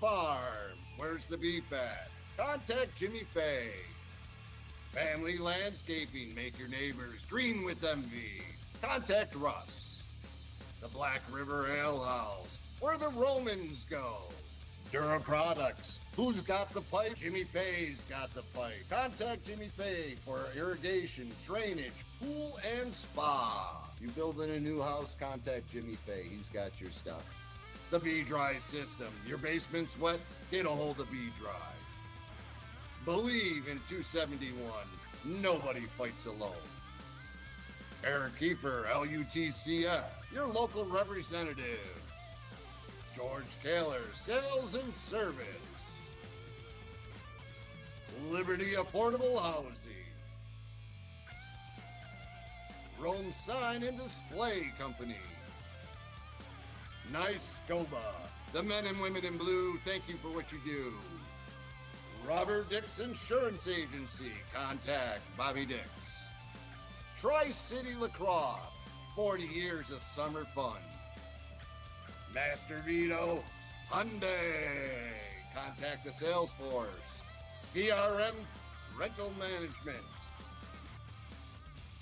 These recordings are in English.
Farms. Where's the beef at? Contact Jimmy Fay. Family Landscaping. Make your neighbors green with envy. Contact Russ. The Black River Ale House. Where the Romans go. Dura Products. Who's got the pipe? Jimmy Fay's got the pipe. Contact Jimmy Fay for irrigation, drainage, pool, and spa. You building a new house? Contact Jimmy Fay. He's got your stuff. The B-Dry System. Your basement's wet? Get a hold of B-Dry. Believe in 271. Nobody fights alone. Eric Kiefer, LUTCF. Your local representative. George Kaler, Sales and Service. Liberty Affordable Housing. Rome Sign and Display Company. Nice Scoba. The men and women in blue, thank you for what you do. Robert Dix Insurance Agency. Contact Bobby Dix. Tri-City Lacrosse. 40 years of summer fun. Master Vito Hyundai. Contact the sales force. CRM Rental Management.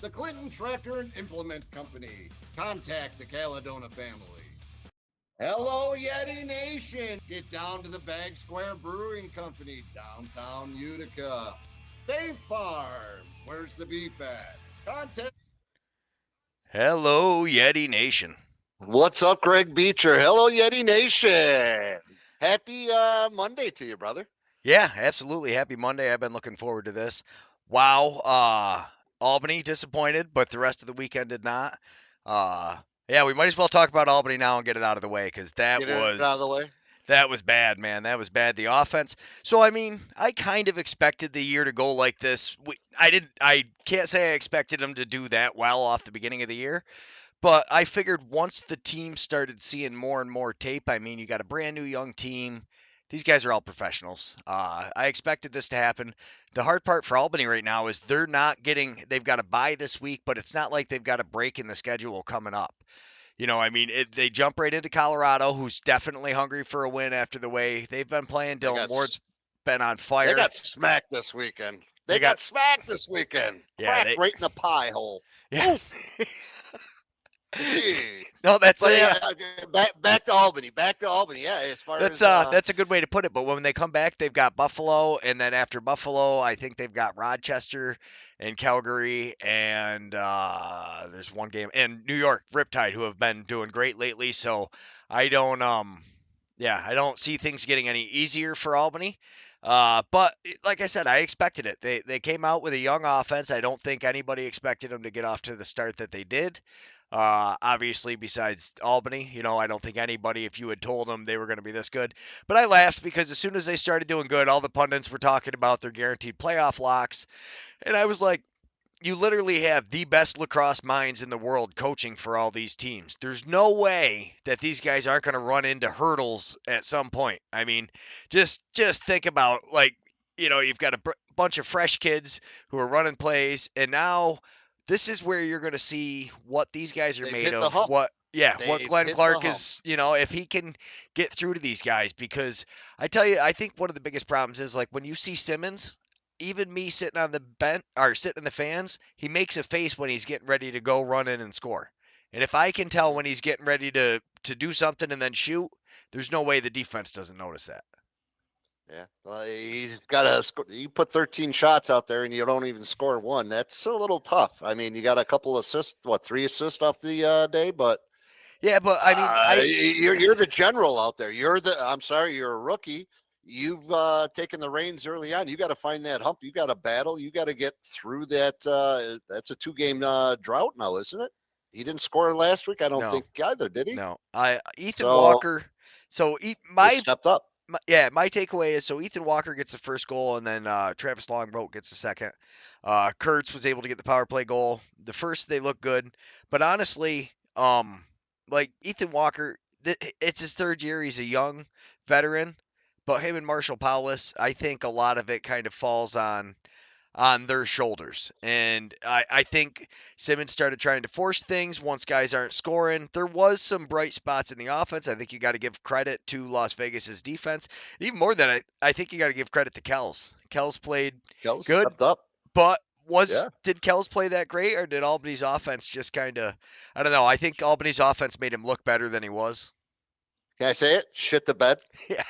The Clinton Tractor and Implement Company. Contact the Caledona family. Hello, Yeti Nation. Get down to the Bag Square Brewing Company, downtown Utica. Fay Farms. Where's the beef at? Contact. Hello, Yeti Nation. What's up, Greg Beecher? Hello, Yeti Nation. Happy Monday to you, brother. Yeah, absolutely. Happy Monday. I've been looking forward to this. Wow. Albany disappointed, but the rest of the weekend did not. Yeah, we might as well talk about Albany now and get it out of the way because that was bad, man. That was bad. The offense. So, I mean, I kind of expected the year to go like this. I can't say I expected them to do that well off the beginning of the year. But I figured once the team started seeing more and more tape, I mean, you got a brand new young team. These guys are all professionals. I expected this to happen. The hard part for Albany right now is they've got a bye this week, but it's not like they've got a break in the schedule coming up. You know, I mean, they jump right into Colorado, who's definitely hungry for a win after the way they've been playing. Dylan Ward's been on fire. They got smacked this weekend. They got smacked this weekend. Yeah, right in the pie hole. Yeah. No, that's back to Albany. Back to Albany. Yeah, as far that's as that's a good way to put it. But when they come back, they've got Buffalo, and then after Buffalo, I think they've got Rochester and Calgary, and there's one game and New York Riptide, who have been doing great lately. So I don't see things getting any easier for Albany. But like I said, I expected it. They came out with a young offense. I don't think anybody expected them to get off to the start that they did. Obviously, besides Albany, I don't think anybody, if you had told them they were going to be this good. But I laughed because as soon as they started doing good, all the pundits were talking about their guaranteed playoff locks. And I was like, you literally have the best lacrosse minds in the world coaching for all these teams. There's no way that these guys aren't going to run into hurdles at some point. I mean, just think about, you've got a bunch of fresh kids who are running plays, and now this is where you're going to see what these guys are made of. What Glenn Clark is, if he can get through to these guys. Because I tell you, I think one of the biggest problems is when you see Simmons, even me sitting on the bench or sitting in the fans, he makes a face when he's getting ready to go run in and score. And if I can tell when he's getting ready to do something and then shoot, there's no way the defense doesn't notice that. Yeah, well, he's got you put 13 shots out there and you don't even score one. That's a little tough. I mean, you got a couple assists, 3 assists off the day, but yeah, but I mean, you're the general out there. You're a rookie. You've taken the reins early on. You got to find that hump. You got to battle. You got to get through that. That's a 2-game drought now, isn't it? He didn't score last week. I don't think either, did he? No. Ethan Walker. So he stepped up. My takeaway is Ethan Walker gets the first goal, and then Travis Longboat gets the second. Kurtz was able to get the power play goal. The first, they look good, but honestly, Ethan Walker, it's his 3rd year. He's a young veteran, but him and Marshall Powless, I think a lot of it kind of falls on on their shoulders. And I think Simmons started trying to force things once guys aren't scoring. There was some bright spots in the offense. I think you got to give credit to Las Vegas's defense. And even more than I think you got to give credit to Kells. Kells played Kells good, stepped up. but Yeah. did Kells play that great, or did Albany's offense just kind of, I don't know. I think Albany's offense made him look better than he was. Can I say it? Shit the bed. Yeah.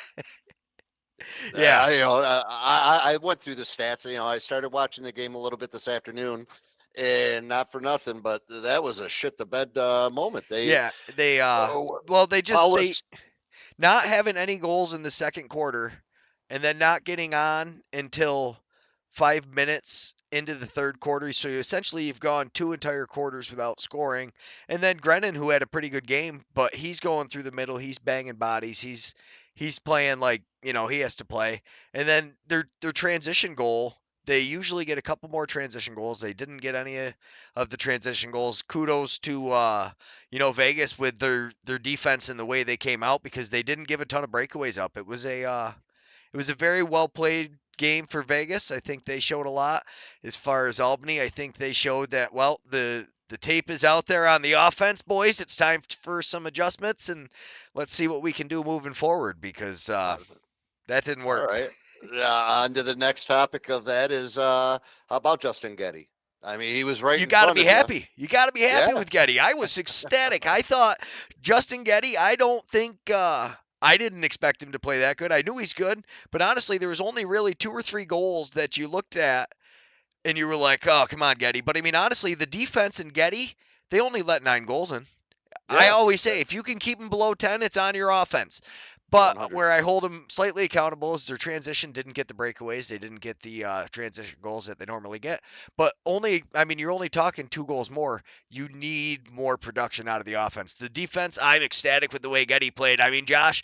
Yeah. I went through the stats. I started watching the game a little bit this afternoon, and not for nothing, but that was a shit the bed moment. They not having any goals in the second quarter and then not getting on until 5 minutes into the third quarter. So you've gone 2 entire quarters without scoring. And then Grennan, who had a pretty good game, but he's going through the middle. He's banging bodies. He's playing like, he has to play. And then their transition goal, they usually get a couple more transition goals. They didn't get any of the transition goals. Kudos to Vegas with their defense and the way they came out, because they didn't give a ton of breakaways up. It was a very well played game for Vegas. I think they showed a lot. As far as Albany, I think they showed that, well, the tape is out there on the offense, boys. It's time for some adjustments, and let's see what we can do moving forward, because that didn't work. All right. On to the next topic of that is how about Justin Getty? I mean, he was right. You got to be happy. You got to be happy Yeah. with Getty. I was ecstatic. I thought Justin Getty, I didn't expect him to play that good. I knew he's good, but honestly, there was only really 2 or 3 goals that you looked at and you were like, oh, come on, Getty. But I mean, honestly, the defense in Getty, they only let 9 goals in. I Yeah. always say, if you can keep them below 10, it's on your offense. But 100. where I hold them slightly accountable is their transition didn't get the breakaways. They didn't get the transition goals that they normally get. But you're only talking 2 goals more. You need more production out of the offense. The defense, I'm ecstatic with the way Getty played. I mean, Josh,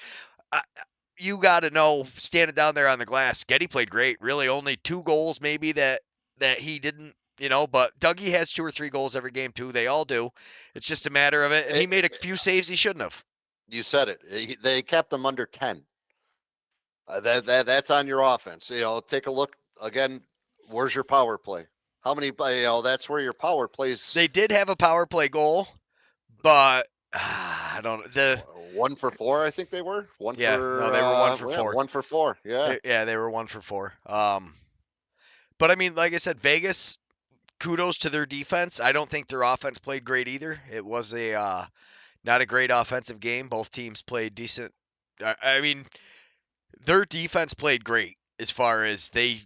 you got to know, standing down there on the glass, Getty played great. Really, only 2 goals maybe that he didn't. But Dougie has 2 or 3 goals every game too. They all do. It's just a matter of it. And he made a few saves he shouldn't have. You said it. They kept them under 10. That's on your offense. Take a look again. Where's your power play? How many? That's where your power plays. They did have a power play goal, but I don't. The 1 for 4, I think they were. They were 1 for 4. 1 for 4. Yeah. They were 1 for 4. But I mean, like I said, Vegas, kudos to their defense. I don't think their offense played great either. It was not a great offensive game. Both teams played decent. I mean, their defense played great as far as the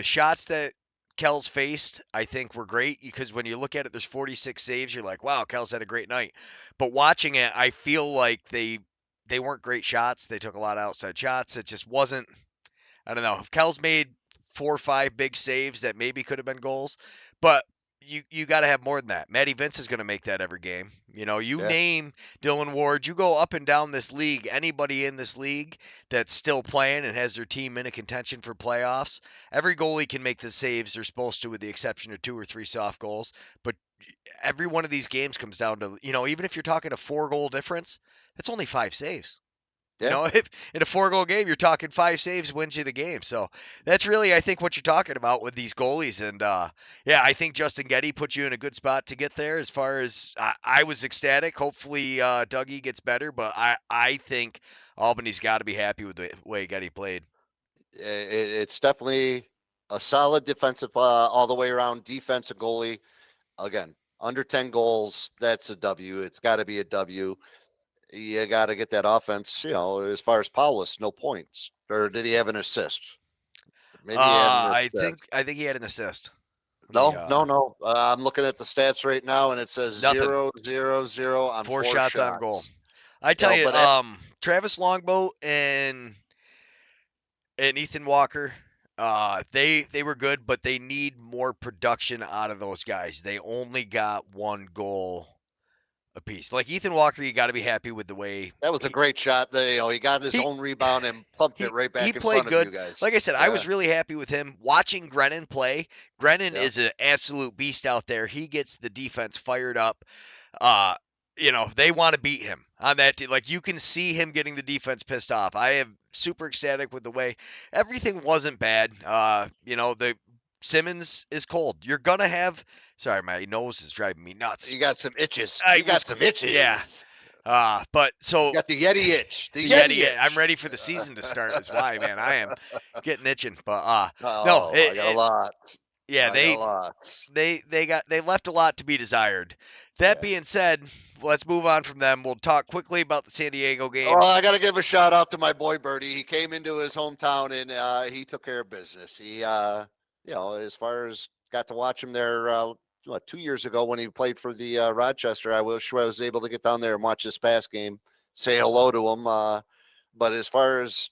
shots that Kells faced, I think were great, because when you look at it, there's 46 saves. You're like, wow, Kells had a great night. But watching it, I feel like they weren't great shots. They took a lot of outside shots. It just wasn't, I don't know. If Kells made 4 or 5 big saves that maybe could have been goals, but you got to have more than that. Matty Vince is going to make that every game. Name Dylan Ward, you go up and down this league, anybody in this league that's still playing and has their team in a contention for playoffs, every goalie can make the saves they're supposed to, with the exception of 2 or 3 soft goals. But every one of these games comes down to, even if you're talking a 4-goal difference, that's only 5 saves. Yeah. If in a 4-goal game, you're talking 5 saves wins you the game. So that's really, I think, what you're talking about with these goalies. And I think Justin Getty put you in a good spot to get there. As far as I was ecstatic. Hopefully Dougie gets better, but I think Albany's got to be happy with the way Getty played. It's definitely a solid defensive, all the way around defensive goalie. Again, under 10 goals, that's a W. It's got to be a W. You got to get that offense, as far as Paulus, no points. Or did he have an assist? Maybe I think he had an assist. No. I'm looking at the stats right now, and it says 0-0-0 on 4 shots on goal. I tell you, Travis Longboat and Ethan Walker, they were good, but they need more production out of those guys. They only got 1 goal a piece. Like Ethan Walker, you got to be happy with the way that was a great shot. He got his own rebound and pumped it right back in front of you guys. Like I said, I was really happy with him. Watching Grennan play, Grennan is an absolute beast out there. He gets the defense fired up. They want to beat him on that team. Like, you can see him getting the defense pissed off. I am super ecstatic with the way everything wasn't bad. The Simmons is cold. You're gonna have. Sorry, my nose is driving me nuts. You got some itches. I You got was, some itches. yeah. But so You got the Yeti itch. The the Yeti Yeti. itch. I'm ready for the season to start. Is why, man. I am getting itching. But no, Oh, I got a lot. yeah, I got a lot. they left a lot to be desired. That being said, let's move on from them. We'll talk quickly about the San Diego game. Oh, I got to give a shout out to my boy Birdie. He came into his hometown and he took care of business. He, as far as got to watch him there 2 years ago when he played for the Rochester. I wish I was able to get down there and watch this past game, say hello to him. But as far as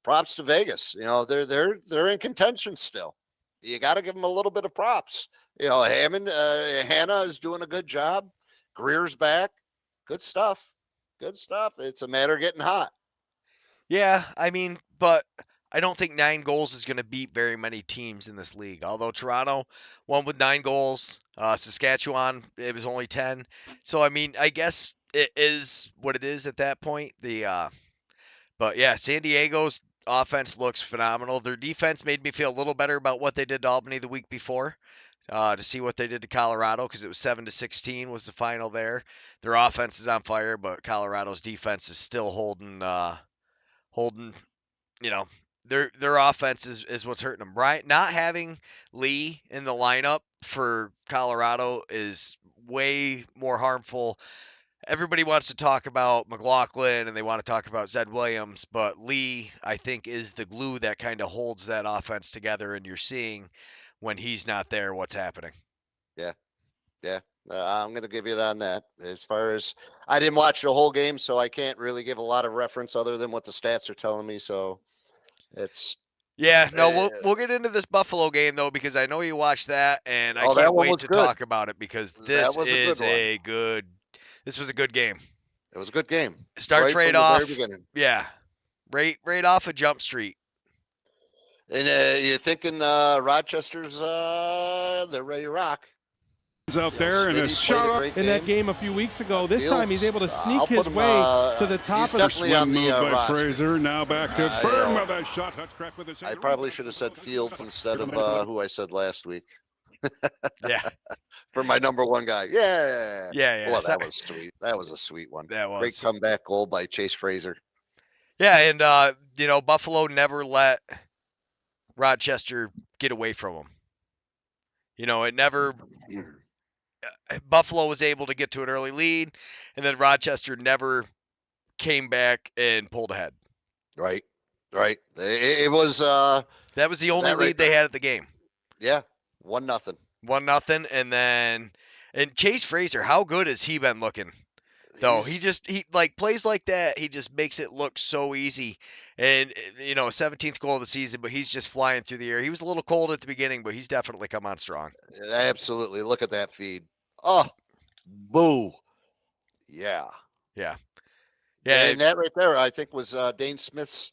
props to Vegas, they're in contention still. You got to give them a little bit of props. Hannah is doing a good job. Greer's back. Good stuff. Good stuff. It's a matter of getting hot. Yeah, I mean, but I don't think 9 goals is going to beat very many teams in this league. Although Toronto won with 9 goals, Saskatchewan it was only 10. So I mean, I guess it is what it is at that point. But yeah, San Diego's offense looks phenomenal. Their defense made me feel a little better about what they did to Albany the week before. To see what they did to Colorado because it was 7-16 was the final there. Their offense is on fire, but Colorado's defense is still holding. Their offense is what's hurting them. Right, not having Lee in the lineup for Colorado is way more harmful. Everybody wants to talk about McLaughlin and they want to talk about Zed Williams, but Lee, I think, is the glue that kind of holds that offense together, and you're seeing when he's not there what's happening. Yeah. I'm going to give you that on that. As far as I didn't watch the whole game, so I can't really give a lot of reference other than what the stats are telling me. So it's we'll get into this Buffalo game though because I know you watched that, and I can't wait to talk about it because this was a good game. It was a good game. Starts right off. Yeah, right off of Jump Street. And you're thinking Rochester's they're ready to rock. Out there and a shot in that game a few weeks ago. This time he's able to sneak his way to the top of the swing move by Fraser. Now back to Berg with a shot. Crack with I probably should have said Fields instead of who I said last week. Yeah. For my number one guy. Yeah. Well, that was sweet. That was a sweet one. That was. Great comeback goal by Chase Fraser. Yeah, and Buffalo never let Rochester get away from them. It never. Buffalo was able to get to an early lead, and then Rochester never came back and pulled ahead. Right. It was. That was the only lead they had at the game. Yeah, 1-0. 1-0, and Chase Fraser, how good has he been looking? Though he plays like that, he just makes it look so easy. And 17th goal of the season, but he's just flying through the air. He was a little cold at the beginning, but he's definitely come on strong. Absolutely. Look at that feed. Oh, boo. Yeah. And that right there, I think, was Dane Smith's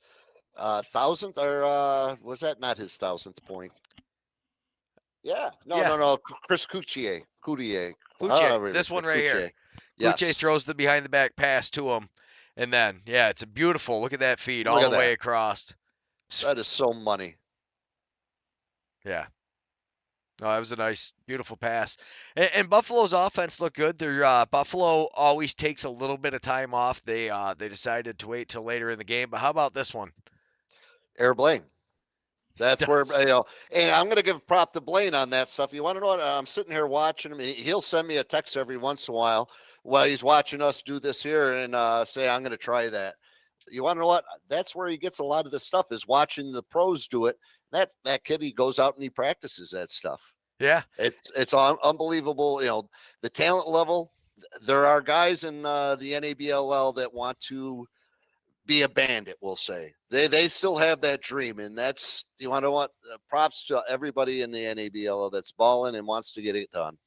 1,000th, or was that not his 1,000th point? Yeah. No. Chris Coutier. This one right here. Yes. Uche throws the behind the back pass to him. And then, it's a beautiful, look at that feed all the way across. That is so money. Yeah. No, that was a nice, beautiful pass. And Buffalo's offense looked good. Buffalo always takes a little bit of time off. They decided to wait till later in the game. But how about this one? Air Blaine. That's where, and I'm going to give prop to Blaine on that stuff. You want to know what? I'm sitting here watching him. He'll send me a text every once in a while he's watching us do this here and say, I'm going to try that. You want to know what? That's where he gets a lot of the stuff is watching the pros do it. That kid, he goes out and he practices that stuff. Yeah. It's unbelievable. The talent level, there are guys in the NABLL that want to be a bandit, we'll say. They still have that dream, and that's, you want to know what? Props to everybody in the NABLL that's balling and wants to get it done.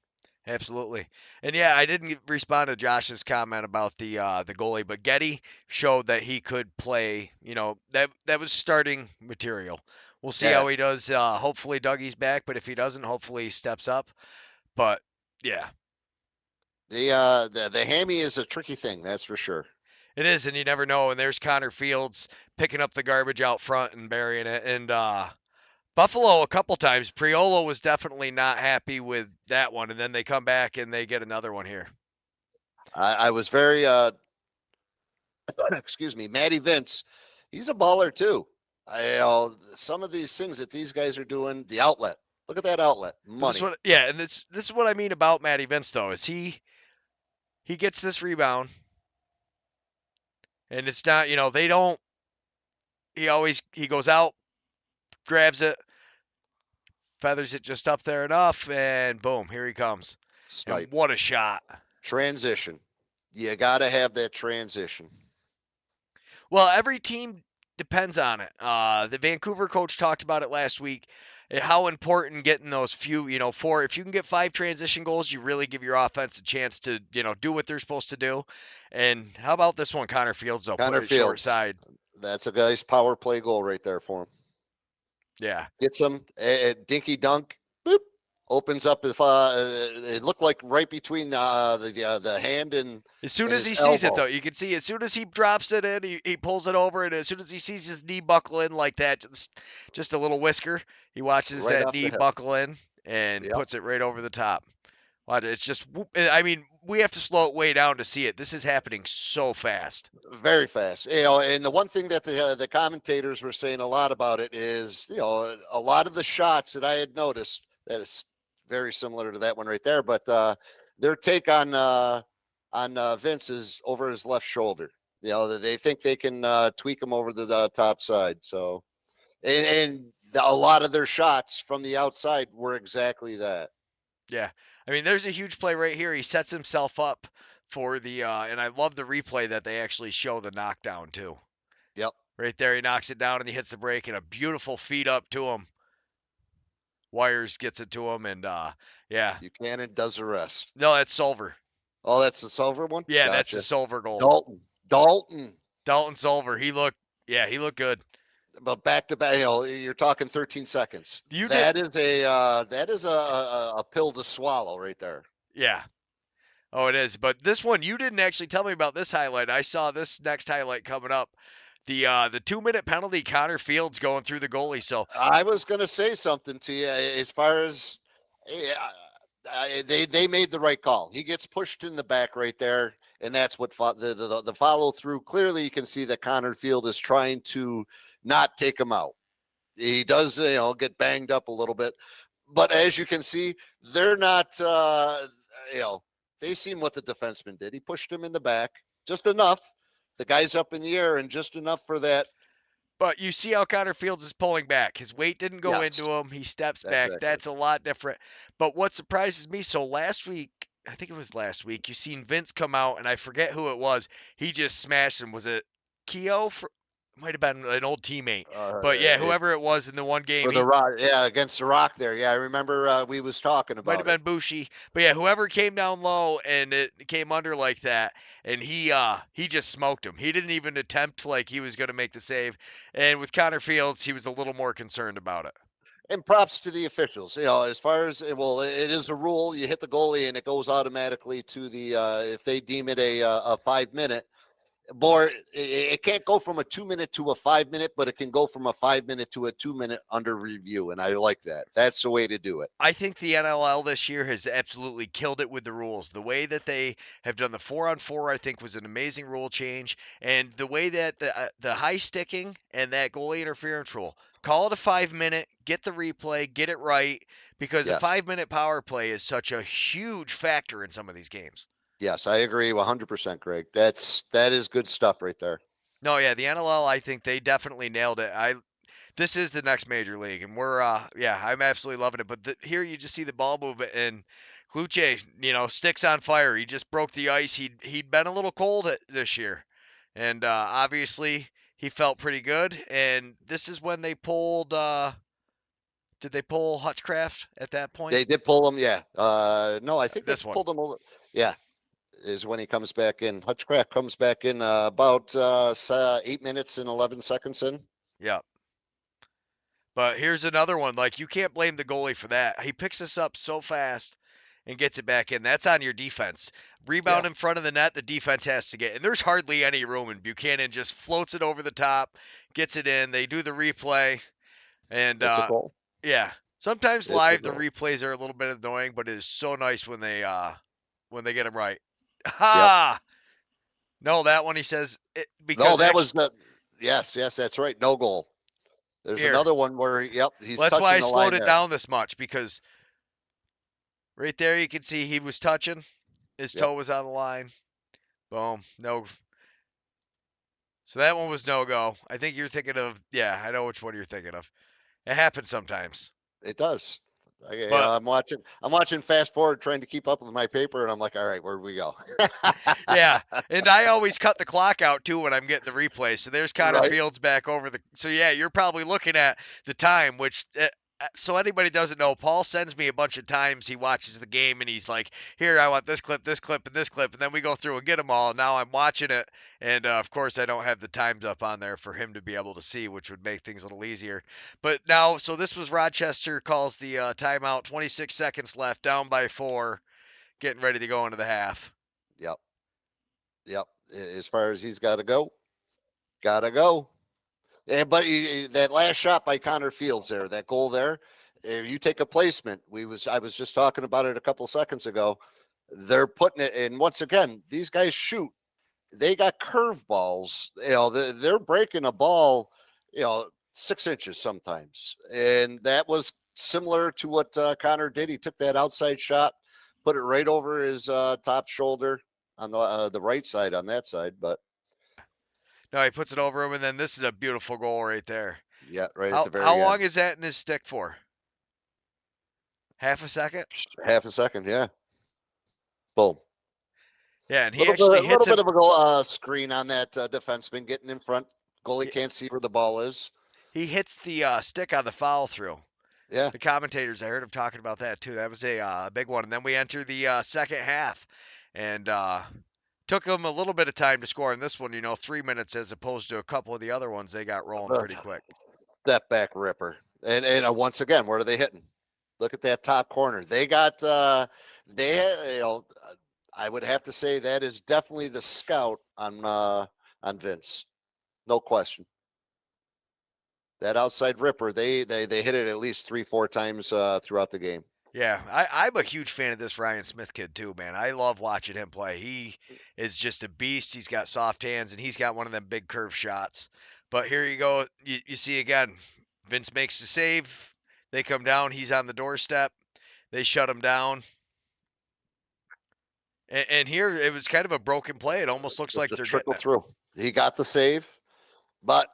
Absolutely. And I didn't respond to Josh's comment about the goalie, but Yeti showed that he could play, that was starting material. We'll see how he does. Hopefully Dougie's back, but if he doesn't, hopefully he steps up. But yeah. The hammy is a tricky thing, that's for sure. It is, and you never know. And there's Connor Fields picking up the garbage out front and burying it. And Buffalo a couple times. Priolo was definitely not happy with that one, and then they come back and they get another one here. I was very, excuse me, Matty Vince. He's a baller too. Some of these things that these guys are doing, the outlet. Look at that outlet, money. And this is what I mean about Matty Vince though. Is he gets this rebound, and it's not, they don't. He goes out, grabs it, feathers it just up there enough, and boom, here he comes. And what a shot. Transition. You got to have that transition. Well, every team depends on it. The Vancouver coach talked about it last week, how important getting those few, if you can get 5 transition goals, you really give your offense a chance to, do what they're supposed to do. And how about this one, Connor Fields, though, put it short side. That's a nice power play goal right there for him. Yeah. Gets him, dinky dunk, boop, opens up. It looked like right between the hand and as soon as he sees it, though, you can see as soon as he drops it in, he pulls it over, and as soon as he sees his knee buckle in like that, just a little whisker, he watches that knee buckle in and puts it right over the top. It's just, I mean, we have to slow it way down to see it. This is happening so fast. Very fast. And the one thing that the commentators were saying a lot about it is, a lot of the shots that I had noticed, that is very similar to that one right there, but their take on Vince is over his left shoulder. They think they can tweak him over the top side. So, and a lot of their shots from the outside were exactly that. Yeah. I mean, there's a huge play right here. He sets himself up for the, and I love the replay that they actually show the knockdown too. Yep. Right there, he knocks it down and he hits the break, and a beautiful feed up to him. Wires gets it to him, and yeah. Buchanan does the rest. No, that's Solver. Oh, that's the Solver one? Yeah, Gotcha. That's the Solver goal. Dalton Solver. He looked good. But back to back, you're talking 13 seconds. That is a pill to swallow right there. Yeah. Oh, it is. But this one, you didn't actually tell me about this highlight. I saw this next highlight coming up. The 2-minute penalty, Connor Fields going through the goalie. So I was going to say something to you as far as they made the right call. He gets pushed in the back right there, and that's what the follow through. Clearly, you can see that Connor Field is trying to not take him out. He does, get banged up a little bit, but as you can see, they're not, they seen what the defenseman did. He pushed him in the back just enough. The guy's up in the air and just enough for that. But you see how Connor Fields is pulling back. His weight didn't go into him. He steps back. Exactly. That's a lot different. But what surprises me, so last week, I think it was last week, you seen Vince come out, and I forget who it was. He just smashed him. Was it Keogh? Might have been an old teammate, but yeah, whoever it was in the one game. Against the Rock there. Yeah, I remember we was talking about it. Might have been Bushi, but yeah, whoever came down low and it came under like that, and he just smoked him. He didn't even attempt like he was going to make the save. And with Connor Fields, he was a little more concerned about it. And props to the officials. As far as it is a rule. You hit the goalie and it goes automatically to the if they deem it a 5-minute. More, it can't go from a 2-minute to a 5-minute, but it can go from a 5-minute to a 2-minute under review, and I like that. That's the way to do it. I think the NLL this year has absolutely killed it with the rules. The way that they have done the 4-on-4, I think, was an amazing rule change, and the way that the high sticking and that goalie interference rule. Call it a 5-minute, get the replay, get it right, because a 5-minute power play is such a huge factor in some of these games. Yes, I agree 100%, Greg. That is good stuff right there. No, yeah, the NLL, I think they definitely nailed it. This is the next major league, and we're I'm absolutely loving it. But here you just see the ball movement, and Kluche, sticks on fire. He just broke the ice. He'd been a little cold this year, and obviously he felt pretty good. And this is when they pulled. Did they pull Hutchcraft at that point? They did pull him, yeah. No, I think this they one pulled him. Yeah. Is when he comes back in. Hutchcraft comes back in about 8 minutes and 11 seconds in. Yeah. But here's another one. Like, you can't blame the goalie for that. He picks this up so fast and gets it back in. That's on your defense. Rebound in front of the net, the defense has to get. And there's hardly any room, and Buchanan just floats it over the top, gets it in. They do the replay. And it's a goal. Yeah. Sometimes It's live the annoying. replays are a little bit annoying, but it is so nice when they get them right. Yep. Ha! No, that one he says because No, that was the yes, that's right. No goal. There's here. another one where he's Well, that's why touching I the slowed line it there. down this much because right there you can see he was touching. His toe was on the line. Boom. No. So that one was no go. I think you're thinking of I know which one you're thinking of. It happens sometimes. It does. But I'm watching fast forward trying to keep up with my paper, and I'm like, all right, where do we go? yeah, and I always cut the clock out too when I'm getting the replay. So there's Connor Right. Fields back over the. So yeah, you're probably looking at the time, which. So anybody doesn't know, Paul sends me a bunch of times he watches the game and he's like, here, I want this clip, and this clip. And then we go through and get them all. Now I'm watching it. And of course, I don't have the times up on there for him to be able to see, which would make things a little easier. But now, so this was Rochester calls the timeout, 26 seconds left, down by 4, getting ready to go into the half. Yep. As far as he's got to go. And but that last shot by Connor Fields there, that goal there, if you take a placement, I was just talking about it a couple seconds ago. They're putting it in. Once again, these guys shoot. They got curveballs. They're breaking a ball, 6 inches sometimes, and that was similar to what Connor did. He took that outside shot, put it right over his top shoulder on the right side on that side, but. No, he puts it over him, and then this is a beautiful goal right there. Yeah, right at the very How end. long is that in his stick for? Half a second? Half a second, yeah. Boom. Yeah, and he actually hits a little bit of a goal screen on that defenseman getting in front. Goalie can't see where the ball is. He hits the stick on the follow through. Yeah. The commentators, I heard him talking about that too. That was a big one. And then we enter the second half, and took them a little bit of time to score in this one. 3 minutes as opposed to a couple of the other ones. They got rolling pretty quick. Step back ripper, and once again, where are they hitting? Look at that top corner. They got I would have to say that is definitely the scout on Vince, no question. That outside ripper, they hit it at least 3-4 times throughout the game. Yeah, I'm a huge fan of this Ryan Smith kid too, man. I love watching him play. He is just a beast. He's got soft hands, and he's got one of them big curve shots. But here you go. You see again, Vince makes the save. They come down. He's on the doorstep. They shut him down. And here it was kind of a broken play. It almost looks like they're trickle getting through. He got the save, but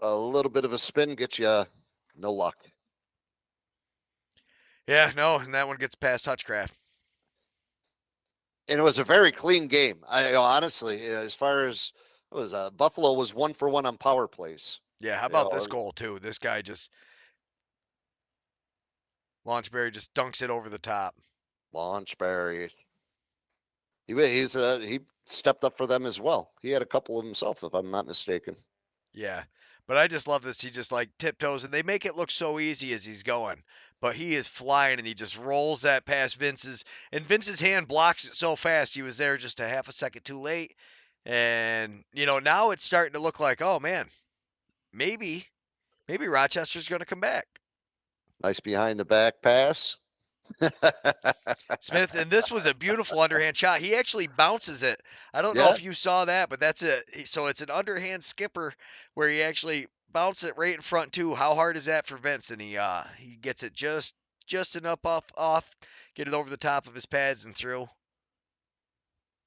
a little bit of a spin gets you no luck. Yeah, no, and that one gets past Hutchcraft. And it was a very clean game. Honestly, as far as it was, Buffalo was 1 for 1 on power plays. Yeah, how about this goal too? This guy just Launchberry just dunks it over the top. Launchberry. He stepped up for them as well. He had a couple of himself, if I'm not mistaken. Yeah, but I just love this. He just like tiptoes, and they make it look so easy as he's going. But he is flying, and he just rolls that past Vince's, and Vince's hand blocks it so fast. He was there just a half a second too late, and now it's starting to look like, oh man, maybe Rochester's going to come back. Nice behind the back pass. Smith, and this was a beautiful underhand shot. He actually bounces it. I don't know if you saw that, but that's it. So it's an underhand skipper where he actually bounced it right in front too. How hard is that for Vince? And he gets it just enough off, get it over the top of his pads and through.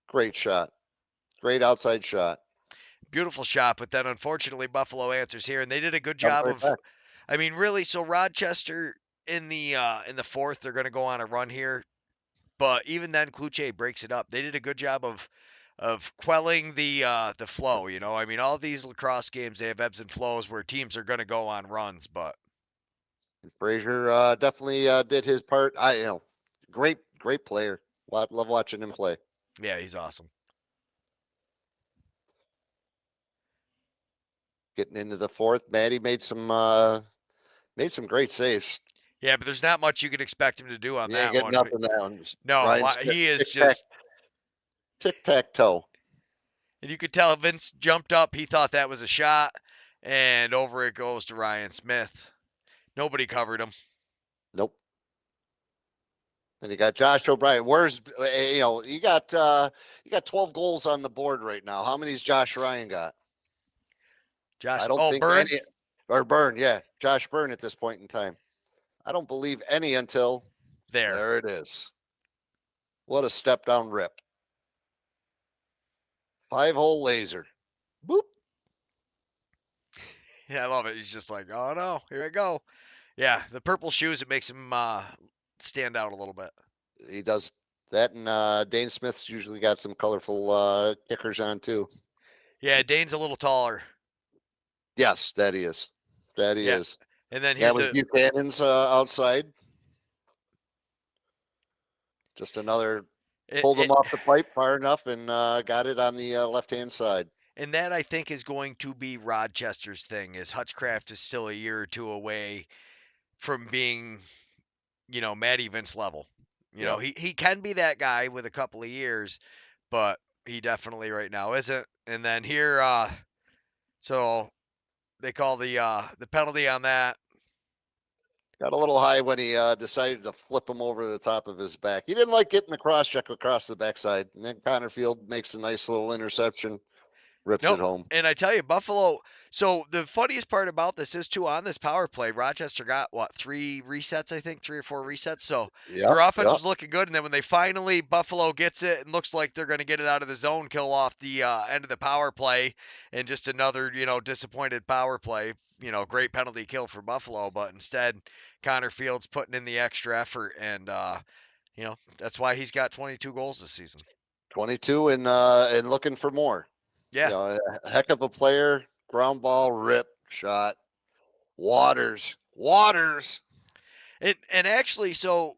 Great shot. Great outside shot. Beautiful shot, but then unfortunately Buffalo answers here, and they did a good job of. I mean, really. So Rochester in the fourth, they're going to go on a run here, but even then, Cloutier breaks it up. They did a good job of quelling the flow. I mean, all these lacrosse games, they have ebbs and flows where teams are going to go on runs, but Frazier definitely did his part. Great player. Love watching him play. Yeah, he's awesome. Getting into the fourth, Maddie made some great saves. Yeah, but there's not much you could expect him to do on that one. No, he is just tic-tac-toe. And you could tell Vince jumped up. He thought that was a shot, and over it goes to Ryan Smith. Nobody covered him. Nope. And you got Josh O'Brien. You got 12 goals on the board right now. How many's Josh Ryan got? I don't think Byrne? any. Or Byrne, yeah. Josh Byrne at this point in time. I don't believe any until there it is. What a step down rip. 5-hole laser. Boop. Yeah, I love it. He's just like, oh no, here I go. Yeah, the purple shoes, it makes him stand out a little bit. He does that, and Dane Smith's usually got some colorful kickers on too. Yeah, Dane's a little taller. Yes, that he is. That he is. And then that was Buchanan's outside. Just another pulled him off the pipe far enough and got it on the left-hand side. And that, I think, is going to be Rochester's thing, is Hutchcraft is still a year or two away from being, Matty Vince level. You know, he can be that guy with a couple of years, but he definitely right now isn't. And then here, so they call the penalty on that. Got a little high when he decided to flip him over the top of his back. He didn't like getting the cross check across the backside. And then Connerfield makes a nice little interception, rips it home. And I tell you, Buffalo. So the funniest part about this is too, on this power play, Rochester got 3 resets, I think, 3 or 4 resets. So their offense was looking good. And then when they finally, Buffalo gets it and looks like they're going to get it out of the zone, kill off the end of the power play, and just another, disappointed power play. Great penalty kill for Buffalo, but instead Connerfield's putting in the extra effort, and that's why he's got 22 goals this season. 22 and looking for more. Yeah, a heck of a player. Ground ball, rip, shot. Waters. And actually, so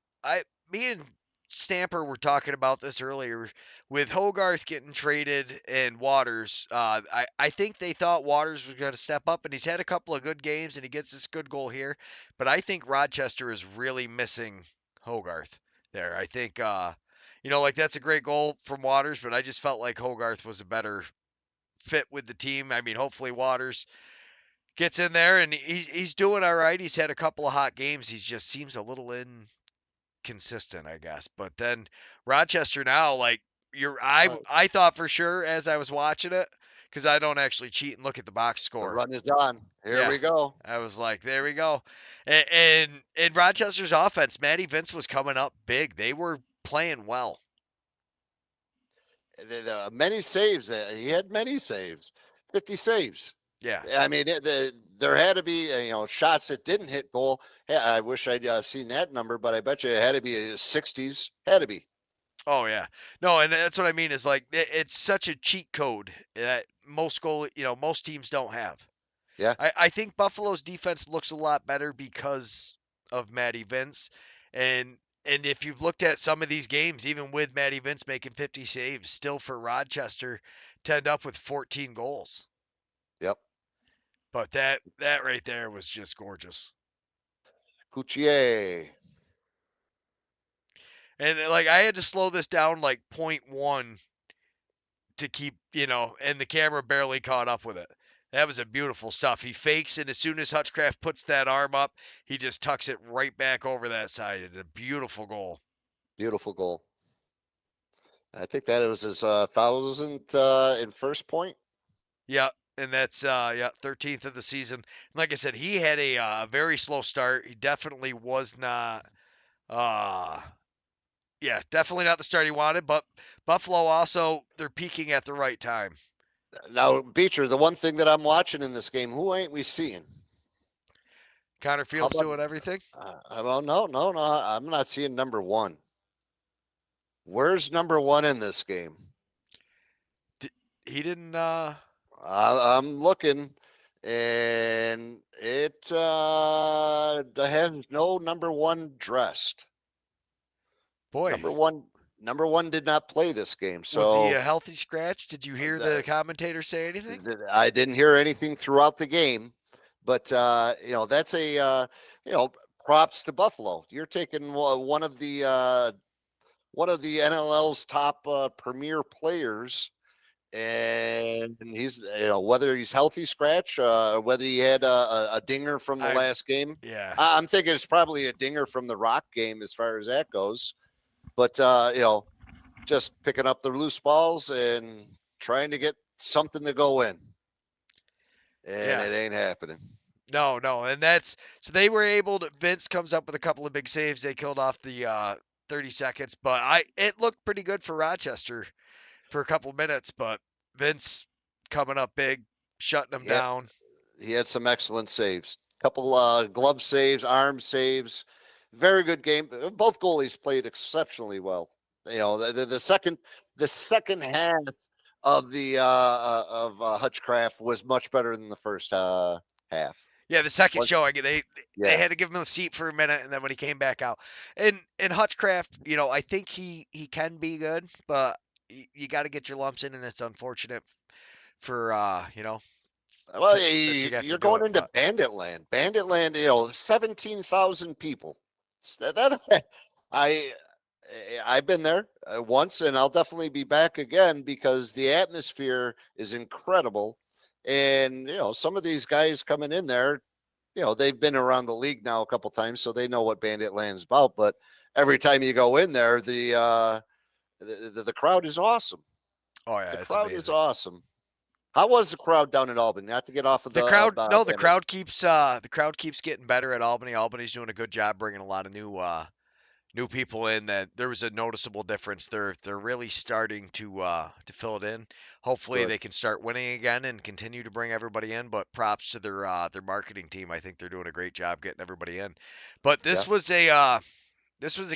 me and Stamper were talking about this earlier with Hogarth getting traded and Waters. I think they thought Waters was going to step up, and he's had a couple of good games, and he gets this good goal here. But I think Rochester is really missing Hogarth there. I think, that's a great goal from Waters, but I just felt like Hogarth was a better fit with the team. I mean, hopefully Waters gets in there, and he's doing all right. He's had a couple of hot games. He just seems a little inconsistent, I guess. But then Rochester now, I thought for sure as I was watching it, because I don't actually cheat and look at the box score. The run is on. Here we go. I was like, there we go. And Rochester's offense, Matty Vince was coming up big. They were playing well. Many saves. He had many saves. 50 saves. Yeah. I mean, there had to be shots that didn't hit goal. I wish I'd seen that number, but I bet you it had to be 60s. Had to be. Oh yeah. No, and that's what I mean is it's such a cheat code that most teams don't have. Yeah. I think Buffalo's defense looks a lot better because of Matty Vince, and if you've looked at some of these games, even with Matty Vince making 50 saves, still for Rochester to end up with 14 goals. Yep. But that right there was just gorgeous. Coutier. And I had to slow this down 0.1 to keep, and the camera barely caught up with it. That was a beautiful stuff. He fakes, and as soon as Hutchcraft puts that arm up, he just tucks it right back over that side. It's a beautiful goal. Beautiful goal. I think that was his 1,000th and first point. Yeah, and that's 13th of the season. Like I said, he had a very slow start. He definitely was not. Definitely not the start he wanted. But Buffalo also, they're peaking at the right time. Now, Beecher, the one thing that I'm watching in this game, who ain't we seeing? Connerfield's doing everything? Well, no. I'm not seeing number 1. Where's number 1 in this game? He didn't. I'm looking, and it has no number 1 dressed. Boy. Number one did not play this game. So was he a healthy scratch? Did you hear the commentator say anything? I didn't hear anything throughout the game, but that's a props to Buffalo. You're taking one of the NLL's top premier players And he's, whether he's healthy scratch, whether he had a dinger from the last game. Yeah. I'm thinking it's probably a dinger from the Rock game as far as that goes. But, just picking up the loose balls and trying to get something to go in. And it ain't happening. No. And so they were able to, Vince comes up with a couple of big saves. They killed off the 30 seconds, but it looked pretty good for Rochester for a couple minutes, but Vince coming up big, shutting them down. He had some excellent saves. Couple glove saves, arm saves. Very good game. Both goalies played exceptionally well. The second half of the of Hutchcraft was much better than the first half. Yeah, the second showing, they had to give him a seat for a minute, and then when he came back out, and Hutchcraft, I think he can be good, but you got to get your lumps in, and it's unfortunate for Well, you're going into Bandit Land. Bandit Land, 17,000 people. I've been there once, and I'll definitely be back again because the atmosphere is incredible. And, some of these guys coming in there, they've been around the league now a couple times, so they know what Bandit Land's about. But every time you go in there, the crowd is awesome. Oh, yeah. The crowd is awesome. How was the crowd down in Albany? Not to get off of the crowd. The crowd keeps getting better at Albany. Albany's doing a good job bringing a lot of new people in. That there was a noticeable difference. They're really starting to fill it in. Hopefully they can start winning again and continue to bring everybody in. But props to their marketing team. I think they're doing a great job getting everybody in. But this was a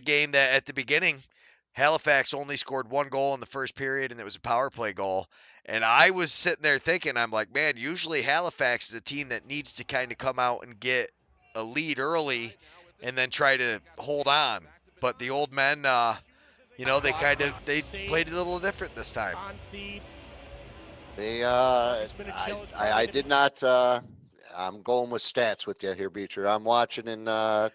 game that at the beginning, Halifax only scored one goal in the first period, and it was a power play goal. And I was sitting there thinking, I'm like, man, usually Halifax is a team that needs to kind of come out and get a lead early and then try to hold on. But the old men, they played a little different this time. I did not. I'm going with stats with you here, Beecher. I'm watching, and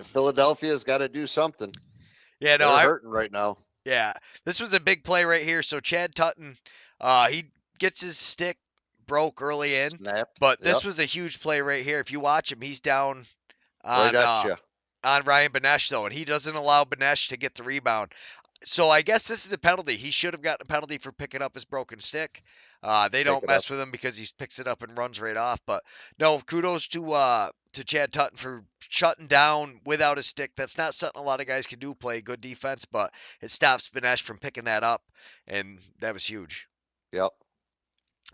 Philadelphia's got to do something. Yeah, no, they're hurting right now. Yeah, this was a big play right here. So Chad Tutton, he gets his stick broke early in, but this was a huge play right here. If you watch him, he's down on Ryan Benesh, though, and he doesn't allow Benesh to get the rebound. So I guess this is a penalty. He should have gotten a penalty for picking up his broken stick. They don't mess with him because he picks it up and runs right off. But no, kudos to Chad Tutton for shutting down without a stick. That's not something a lot of guys can do, play good defense, but it stops Benesh from picking that up, and that was huge. Yep.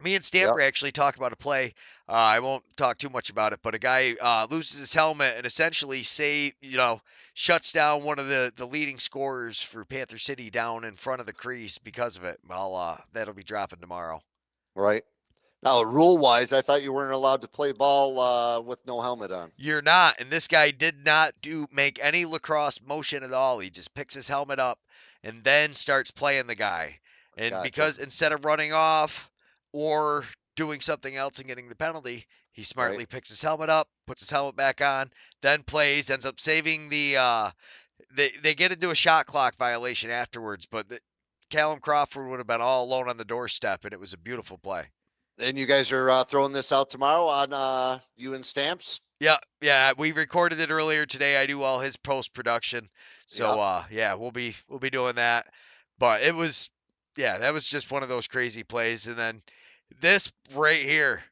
Me and Stamper actually talk about a play. I won't talk too much about it, but a guy loses his helmet and essentially shuts down one of the leading scorers for Panther City down in front of the crease because of it. Well, that'll be dropping tomorrow. Right. Now, rule-wise, I thought you weren't allowed to play ball with no helmet on. You're not, and this guy did not make any lacrosse motion at all. He just picks his helmet up and then starts playing the guy. And because instead of running off or doing something else and getting the penalty, he smartly picks his helmet up, puts his helmet back on, then plays, ends up saving the they get into a shot clock violation afterwards, but Callum Crawford would have been all alone on the doorstep, and it was a beautiful play. And you guys are throwing this out tomorrow on you and Stamps? Yeah, we recorded it earlier today. I do all his post-production. So we'll be doing that. But it was that was just one of those crazy plays. And then this right here,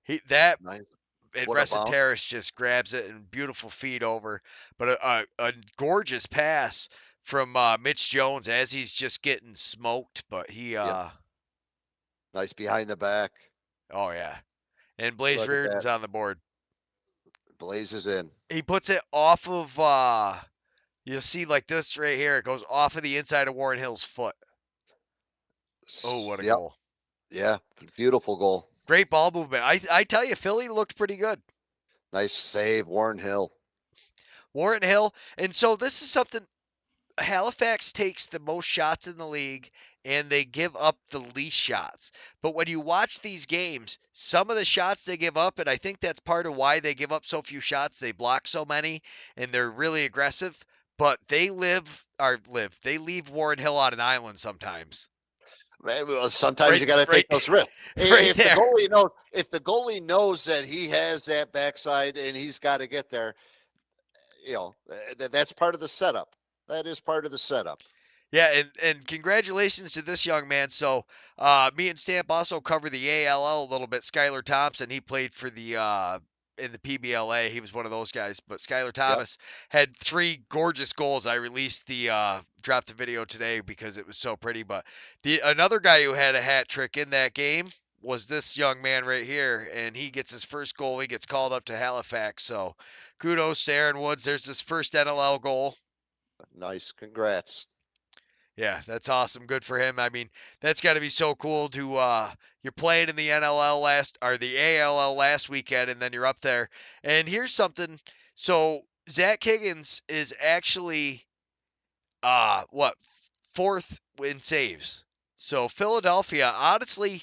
Resett Terrace just grabs it and beautiful feed over. But a gorgeous pass from Mitch Jones as he's just getting smoked. But he nice behind the back. Oh yeah. And Blaze Reardon's on the board. Blaze is in. He puts it off of you'll see like this right here. It goes off of the inside of Warren Hill's foot. Oh, what a goal. Yeah, beautiful goal. Great ball movement. I tell you, Philly looked pretty good. Nice save, Warren Hill. And so this is something Halifax takes the most shots in the league and they give up the least shots. But when you watch these games, some of the shots they give up, and I think that's part of why they give up so few shots, they block so many and they're really aggressive, but they leave Warren Hill on an island sometimes. Well, sometimes you got to take those risks. If the goalie knows that he has that backside and he's got to get there, that's part of the setup. That is part of the setup. Yeah, and congratulations to this young man. So me and Stamp also cover the ALL a little bit. Skylar Thompson, he played for the in the PBLA. He was one of those guys. But Skylar Thomas had 3 gorgeous goals. I released dropped the video today because it was so pretty. But another guy who had a hat trick in that game was this young man right here, and he gets his first goal. He gets called up to Halifax. So kudos to Aaron Woods. There's his first NLL goal. Nice, congrats. Yeah, that's awesome. Good for him. I mean, that's got to be so cool to you're playing in the NLL the ALL last weekend, and then you're up there. And here's something. So Zach Higgins is actually 4th in saves. So Philadelphia, honestly,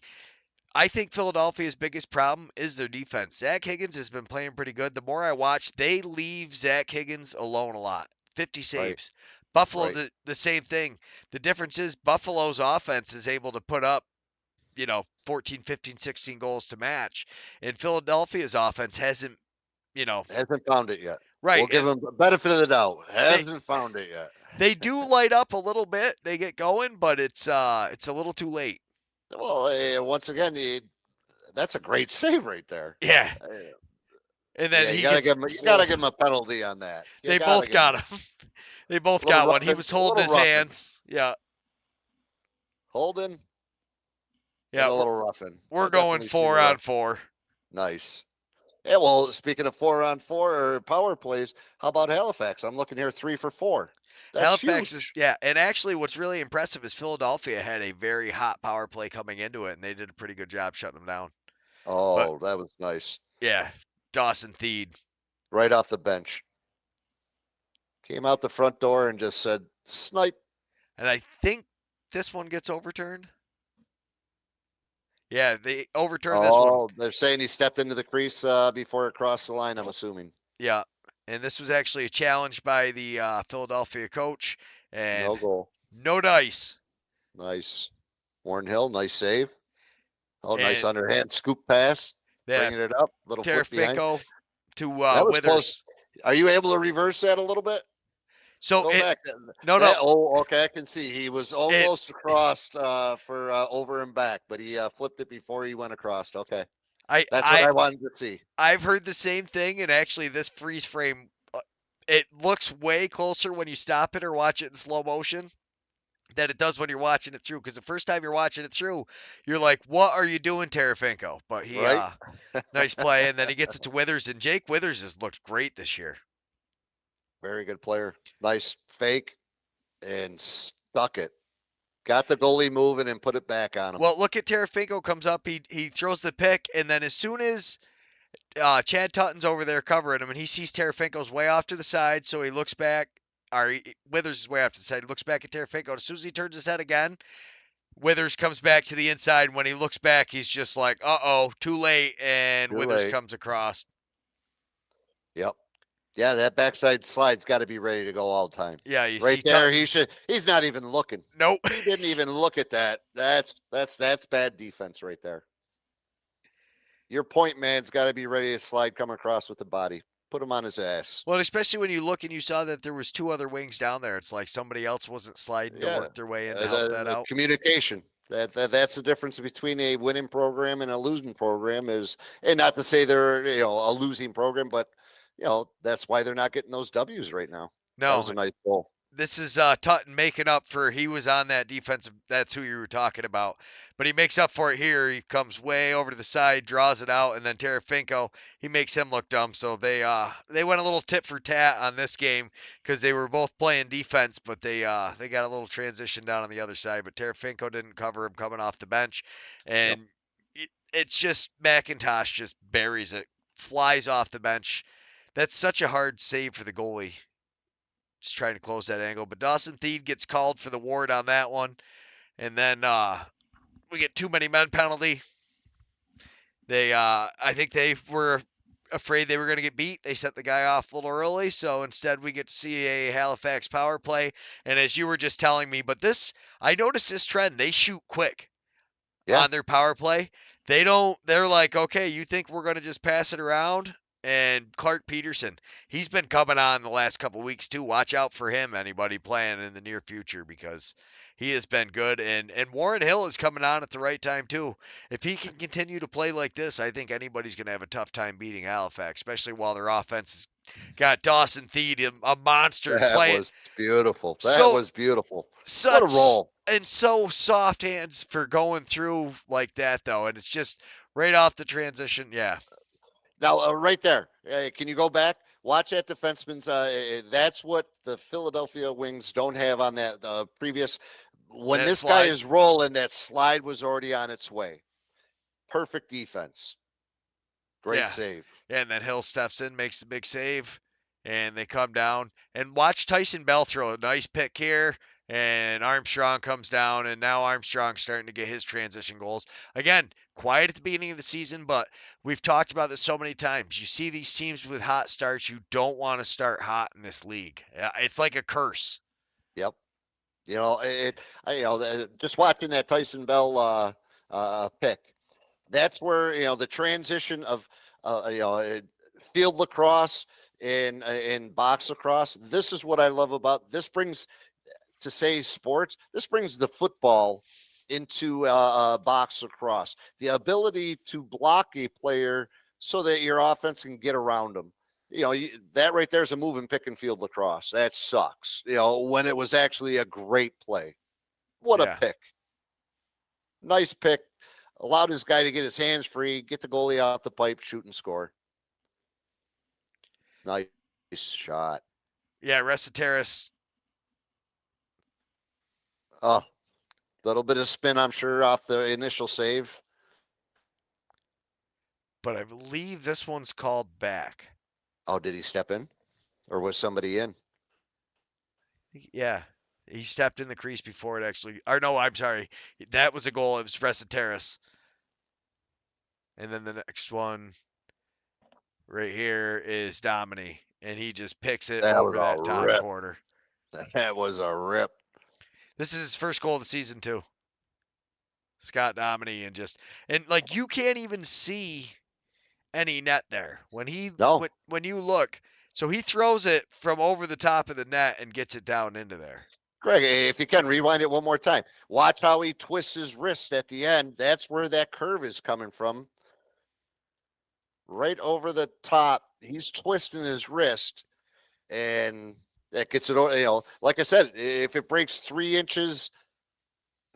I think Philadelphia's biggest problem is their defense. Zach Higgins has been playing pretty good. The more I watch, they leave Zach Higgins alone a lot. 50 saves. Right. Buffalo, the same thing. The difference is Buffalo's offense is able to put up, 14, 15, 16 goals to match. And Philadelphia's offense hasn't found it yet. Right. We'll give them the benefit of the doubt. Hasn't found it yet. They do light up a little bit. They get going, but it's a little too late. Well, once again, that's a great save right there. Yeah. And then you gotta give him a penalty on that. They both got him. They both got one. He was holding his hands. Yeah. Holding. Yeah. A little roughing. We're going 4-on-4. Nice. Yeah, well, speaking of 4-on-4 or power plays, how about Halifax? I'm looking here 3 for 4. That's Halifax huge. and actually what's really impressive is Philadelphia had a very hot power play coming into it, and they did a pretty good job shutting them down. Oh, that was nice. Yeah. Dawson Theed. Right off the bench. Came out the front door and just said, snipe. And I think this one gets overturned. Yeah, they overturned this one. Oh, they're saying he stepped into the crease before it crossed the line, I'm assuming. Yeah, and this was actually a challenge by the Philadelphia coach. And no goal. No dice. Nice. Warren Hill, nice save. Oh, nice underhand scoop pass. Bringing it up. Little flip behind. To Withers. Close. Are you able to reverse that a little bit? So Go back. No. Oh, okay. I can see he was almost across for over and back, but he flipped it before he went across. Okay, that's what I wanted to see. I've heard the same thing, and actually, this freeze frame, it looks way closer when you stop it or watch it in slow motion than it does when you're watching it through. Because the first time you're watching it through, you're like, "What are you doing, Tarafinko?" But he, nice play, and then he gets it to Withers, and Jake Withers has looked great this year. Very good player. Nice fake and stuck it. Got the goalie moving and put it back on him. Well, look at Tarafinko comes up. He throws the pick, and then as soon as Chad Tutton's over there covering him, and he sees Tarafinko's way off to the side, so he looks back. Withers is way off to the side. He looks back at Tarafinko. As soon as he turns his head again, Withers comes back to the inside. When he looks back, he's just like, uh-oh, too late, and Withers comes across. Yep. Yeah, that backside slide's got to be ready to go all the time. Yeah, you right see there. He's not even looking. Nope. He didn't even look at that. That's bad defense right there. Your point man's got to be ready to slide, come across with the body. Put him on his ass. Well, especially when you look and you saw that there was 2 other wings down there. It's like somebody else wasn't sliding to work their way in to help that out. Communication. That's the difference between a winning program and a losing program is, and not to say they're a losing program, but that's why they're not getting those W's right now. No, that was a nice goal. This is Tutton making up for he was on that defensive. That's who you were talking about. But he makes up for it here. He comes way over to the side, draws it out, and then Tarafinko, he makes him look dumb. So they went a little tit for tat on this game because they were both playing defense, but they got a little transition down on the other side. But Tarafinko didn't cover him coming off the bench, and it's just McIntosh just buries it, flies off the bench. That's such a hard save for the goalie. Just trying to close that angle. But Dawson Theed gets called for the ward on that one. And then we get 2 many men penalty. I think they were afraid they were going to get beat. They sent the guy off a little early, so instead we get to see a Halifax power play. And as you were just telling me, but I noticed this trend. They shoot quick on their power play. They're like, okay, you think we're going to just pass it around? And Clark Peterson, he's been coming on the last couple of weeks too. Watch out for him, anybody playing in the near future, because he has been good. And Warren Hill is coming on at the right time too. If he can continue to play like this, I think anybody's going to have a tough time beating Halifax, especially while their offense has got Dawson Theed, a monster. That was beautiful. That was beautiful. What a roll. And so soft hands for going through like that, though. And it's just right off the transition. Yeah. Now, right there, can you go back? Watch that defenseman's. That's what the Philadelphia Wings don't have on that previous. When this guy is rolling, that slide was already on its way. Perfect defense. Great save. Yeah, and then Hill steps in, makes the big save, and they come down. And watch Tyson Bell throw a nice pick here. And Armstrong comes down, and now Armstrong's starting to get his transition goals. Again, quiet at the beginning of the season, but we've talked about this so many times. You see these teams with hot starts. You don't want to start hot in this league. It's like a curse. Yep. Just watching that Tyson Bell pick, that's where, the transition of, field lacrosse and box lacrosse. This is what I love about this. Brings to say sports, this brings the football into box lacrosse. The ability to block a player so that your offense can get around them. That right there is a move in pick and field lacrosse. That sucks. When it was actually a great play. What a pick. Nice pick. Allowed his guy to get his hands free, get the goalie out the pipe, shoot and score. Nice shot. Yeah, Resetaris. Oh, little bit of spin, I'm sure, off the initial save. But I believe this one's called back. Oh, did he step in? Or was somebody in? Yeah. He stepped in the crease before it actually... Or no, I'm sorry. That was a goal. It was Resetaris. And then the next one right here is Domini. And he just picks it over that top corner. That was a rip. This is his first goal of the season, too. Scott Domini. And you can't even see any net there. When you look, so he throws it from over the top of the net and gets it down into there. Greg, if you can rewind it one more time, watch how he twists his wrist at the end. That's where that curve is coming from. Right over the top, he's twisting his wrist, and that gets it. Like I said, if it breaks 3 inches,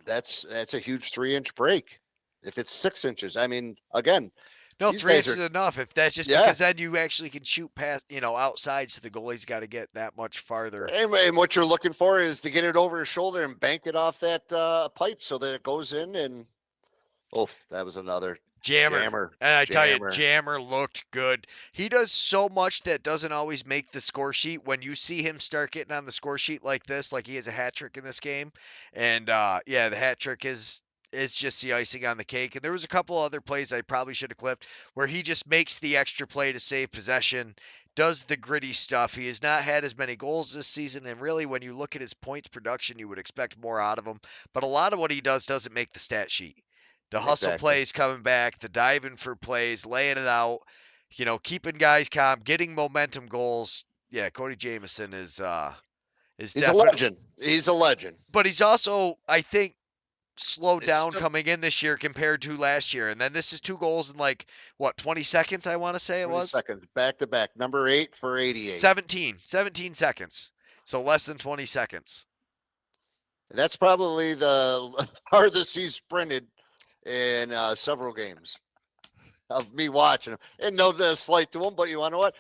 that's a huge 3-inch break. If it's 6 inches, I mean, again. No, 3 inches is enough. If that's just because then you actually can shoot past, outside, so the goalie's got to get that much farther. And what you're looking for is to get it over his shoulder and bank it off that pipe so that it goes in. And that was another jammer. And I tell you, Jammer looked good. He does so much that doesn't always make the score sheet. When you see him start getting on the score sheet like this, like he has a hat trick in this game, and the hat trick is just the icing on the cake. And there was a couple other plays I probably should have clipped where he just makes the extra play to save possession, does the gritty stuff. He has not had as many goals this season, and really when you look at his points production, you would expect more out of him. But a lot of what he doesn't make the stat sheet. The hustle plays coming back, the diving for plays, laying it out, keeping guys calm, getting momentum goals. Yeah, Cody Jamieson is he's a legend. He's a legend. But he's also, I think, slowed down coming in this year compared to last year. And then this is 2 goals in 20 seconds, I want to say it was? 20 seconds, back to back. Number 8 for 88. 17 seconds. So less than 20 seconds. That's probably the farthest he's sprinted in several games of me watching him. And no slight to him, but you want to know what?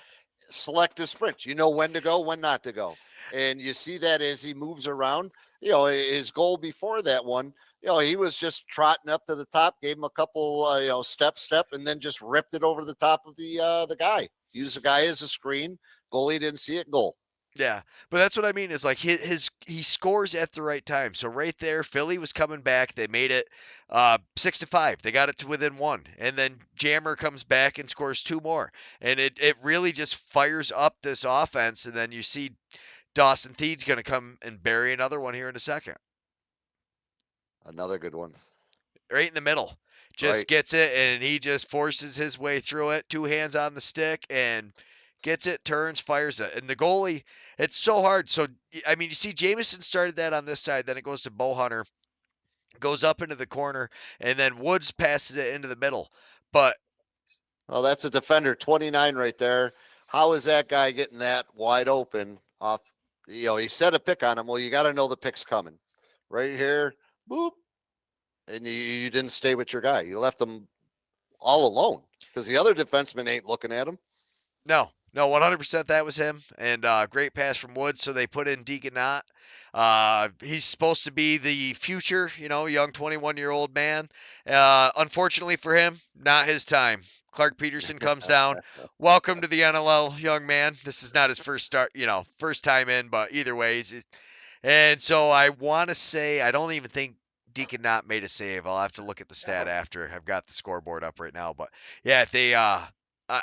Select his sprints. You know when to go, when not to go. And you see that as he moves around. His goal before that one, he was just trotting up to the top, gave him a couple, step, and then just ripped it over the top of the guy. Used the guy as a screen. Goalie didn't see it, goal. Yeah, but that's what I mean is like he scores at the right time. So right there, Philly was coming back. They made it 6-5. They got it to within one, and then Jammer comes back and scores two more, and it really just fires up this offense. And then you see Dawson Theed's going to come and bury another one here in a second. Another good one. Right in the middle. Just gets it, and he just forces his way through it. Two hands on the stick, and gets it, turns, fires it. And the goalie, it's so hard. So, I mean, you see Jameson started that on this side. Then it goes to Bowhunter, goes up into the corner, and then Woods passes it into the middle. But well, that's a defender, 29 right there. How is that guy getting that wide open off? You know, he set a pick on him. Well, you got to know the pick's coming. Right here, boop. And you didn't stay with your guy. You left him all alone because the other defenseman ain't looking at him. No, 100% that was him. And great pass from Woods. So they put in Deacon Knott. He's supposed to be the future, young 21-year-old man. Unfortunately for him, not his time. Clark Peterson comes down. Welcome to the NLL, young man. This is not his first time in, but either way. And so I want to say, I don't even think Deacon Knott made a save. I'll have to look at the stat after. I've got the scoreboard up right now. But yeah,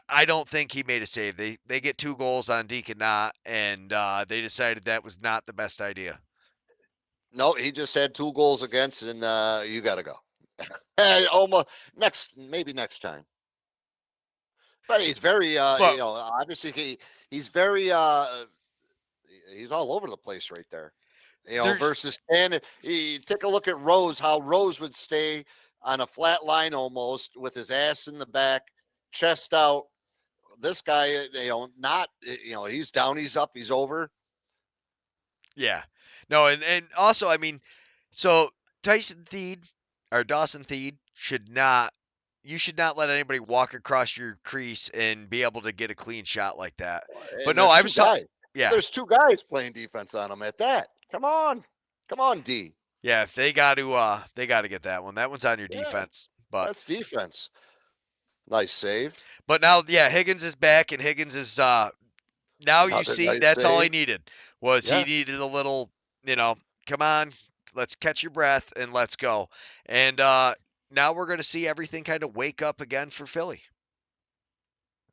I don't think he made a save. They get 2 goals on Deacon Knott, and they decided that was not the best idea. No, he just had 2 goals against, and you got to go. Almost maybe next time. But he's very, obviously he's very, he's all over the place right there. Versus Stan. You take a look at Rose, how Rose would stay on a flat line almost with his ass in the back, chest out. This guy, he's down, he's up, he's over. Yeah. No, and also, I mean, so Dawson Theed you should not let anybody walk across your crease and be able to get a clean shot like that. But no, I was talking. Yeah. There's 2 guys playing defense on him at that. Come on, D. Yeah, they got to get that one. That one's on your defense. But that's defense. Nice save. But now, yeah, Higgins is back, and Higgins is now you see nice that's save. All he needed was he needed a little, come on, let's catch your breath and let's go. And now we're going to see everything kind of wake up again for Philly.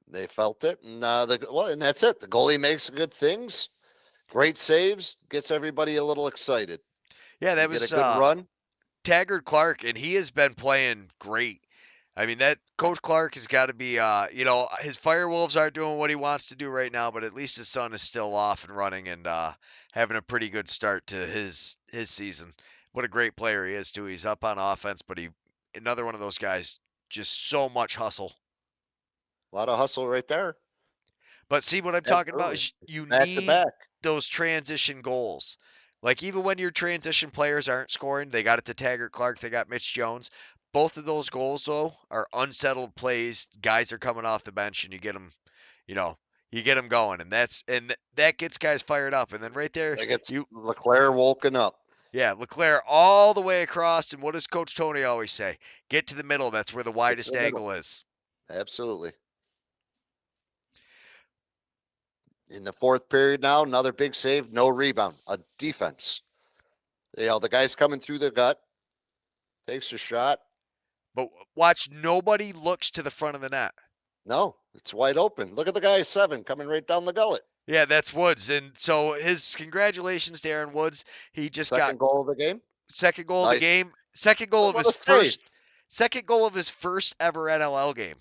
They felt it, and and that's it. The goalie makes good things. Great saves, gets everybody a little excited. Yeah, that was a good run. Taggart Clark, and he has been playing great. I mean, that Coach Clark has got to be, his Firewolves aren't doing what he wants to do right now, but at least his son is still off and running and having a pretty good start to his season. What a great player he is, too. He's up on offense, but another one of those guys, just so much hustle. A lot of hustle right there. But see, what I'm talking about is you need those transition goals. Like, even when your transition players aren't scoring, they got it to Taggart Clark, they got Mitch Jones. Both of those goals, though, are unsettled plays. Guys are coming off the bench, and you get them going, and that gets guys fired up. And then right there, Leclerc woken up. Yeah, Leclerc all the way across. And what does Coach Tony always say? Get to the middle. That's where the widest angle is. Absolutely. In the 4th period now, another big save, no rebound, a defense. The guy's coming through the gut, takes a shot. But watch, nobody looks to the front of the net. No, it's wide open. Look at the guy 7 coming right down the gullet. Yeah, that's Woods. And so his congratulations to Aaron Woods. He just second goal of the game. Second goal of the game. Second goal of his first. Second goal of his first ever NLL game.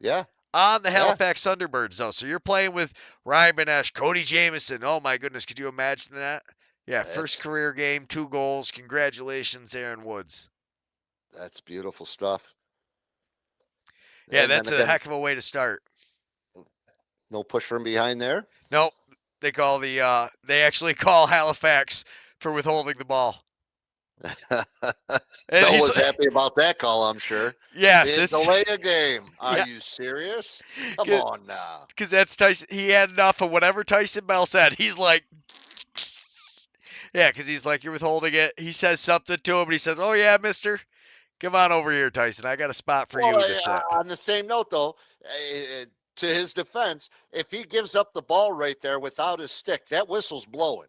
Yeah. On the Halifax Thunderbirds, though. So you're playing with Ryan Benesh, Cody Jamieson. Oh, my goodness. Could you imagine that? Yeah, first career game, 2 goals. Congratulations, Aaron Woods. That's beautiful stuff. Yeah, that's a heck of a way to start. No push from behind there? Nope. They actually call Halifax for withholding the ball. Bill was happy about that call, I'm sure. Yeah. Delay a game. Are you serious? Come on now. Because that's Tyson. He had enough of whatever Tyson Bell said. He's like, yeah, because he's like, you're withholding it. He says something to him, and he says, oh, yeah, mister. Come on over here, Tyson. I got a spot for you to sit. On the same note, though, to his defense, if he gives up the ball right there without his stick, that whistle's blowing.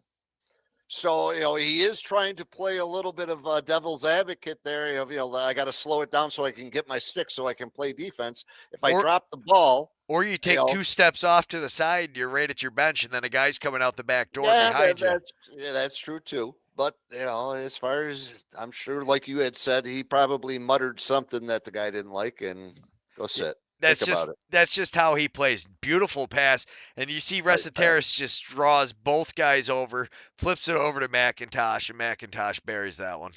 So, he is trying to play a little bit of devil's advocate there. I got to slow it down so I can get my stick so I can play defense. If I drop the ball. Or you take 2 steps off to the side, you're right at your bench, and then a guy's coming out the back door behind you. That's true, too. But, as far as I'm sure, like you had said, he probably muttered something that the guy didn't like and go sit. That's just how he plays. Beautiful pass. And you see Resetaris just draws both guys over, flips it over to McIntosh, and McIntosh buries that one.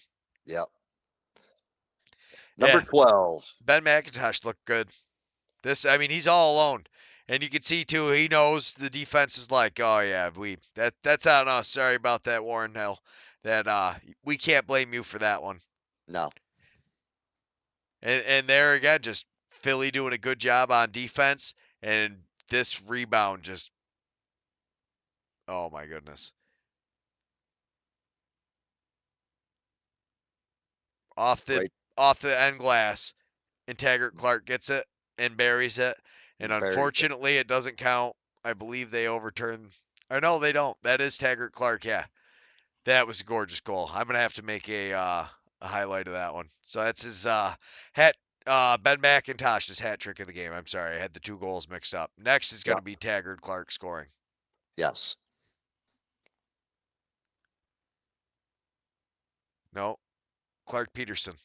Yep. Number 12. Ben McIntosh looked good. He's all alone. And you can see, too, he knows the defense is like, oh, yeah, that's on us. Sorry about that, Warren Hill. That we can't blame you for that one. No. And there again, just Philly doing a good job on defense, and this rebound just, oh my goodness. Off the end glass, and Taggart Clark gets it and buries it, and unfortunately it doesn't count. I believe they overturn, or no, they don't. That is Taggart Clark, yeah. That was a gorgeous goal. I'm going to have to make a highlight of that one. So that's his Ben McIntosh's hat trick of the game. I'm sorry, I had the 2 goals mixed up. Next is going to be Taggart Clark scoring. Yes. No, Clark Peterson.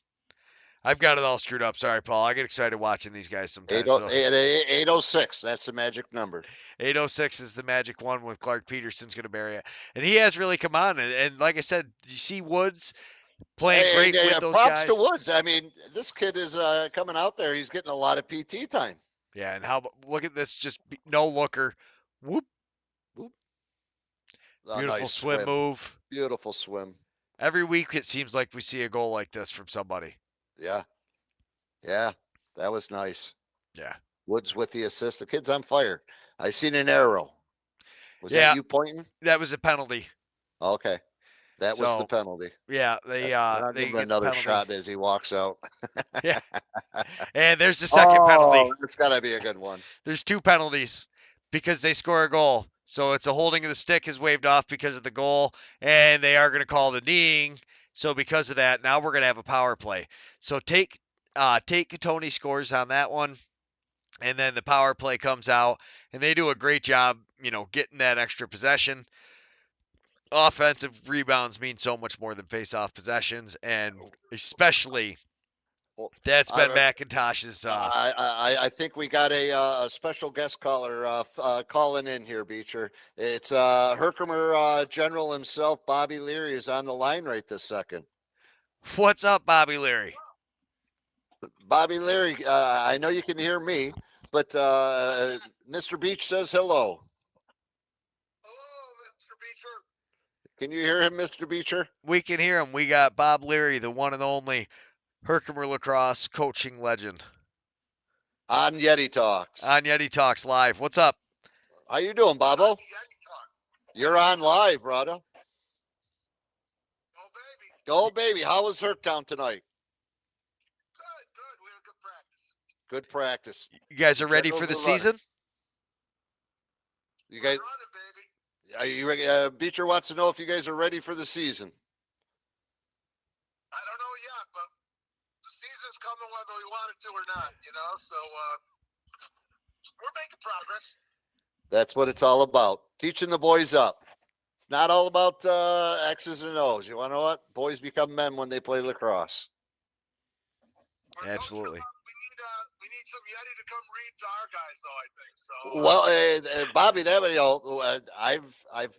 I've got it all screwed up. Sorry, Paul. I get excited watching these guys sometimes. 806. That's the magic number. 806 is the magic one with Clark Peterson's going to bury it. And he has really come on. And like I said, you see Woods playing great with those props guys. To Woods. This kid is coming out there. He's getting a lot of PT time. Yeah, and look at this, just no looker. Whoop. Whoop. Beautiful Nice swim move. Beautiful swim. Every week it seems like we see a goal like this from somebody. Yeah. Yeah, that was nice. Yeah. Woods with the assist. The kid's on fire. I seen an arrow. Was that you pointing? That was a penalty. Okay. That was the penalty. Yeah, they give him another shot as he walks out. Yeah. And there's the second penalty. It's got to be a good one. There's 2 penalties because they score a goal. So it's a holding of the stick is waved off because of the goal, and they are going to call the kneeing. So because of that, now we're going to have a power play. So Tate Katoni scores on that one, and then the power play comes out, and they do a great job, getting that extra possession. Offensive rebounds mean so much more than face-off possessions, and especially that's Ben McIntosh's. I think we got a special guest caller calling in here, Beecher. It's Herkimer General himself, Bobby Leary, is on the line right this second. What's up, Bobby Leary? Bobby Leary, I know you can hear me, but Mr. Beach says hello. Hello, Mr. Beecher. Can you hear him, Mr. Beecher? We can hear him. We got Bob Leary, the one and only Herkimer Lacrosse coaching legend. On Yeti Talks. On Yeti Talks Live. What's up? How you doing, Bobo? You're on live, brother. Go, baby. How was Herktown tonight? Good. We had a good practice. Good practice. You guys are ready for the season? You guys, are you ready? Beecher wants to know if you guys are ready for the season. I don't know yet, but the season's coming whether we want it to or not, so we're making progress. That's what it's all about. Teaching the boys up. It's not all about X's and O's. You want to know what? Boys become men when they play lacrosse. Absolutely. We need some Yeti to come read to our guys, though, I think. So. Well, Bobby,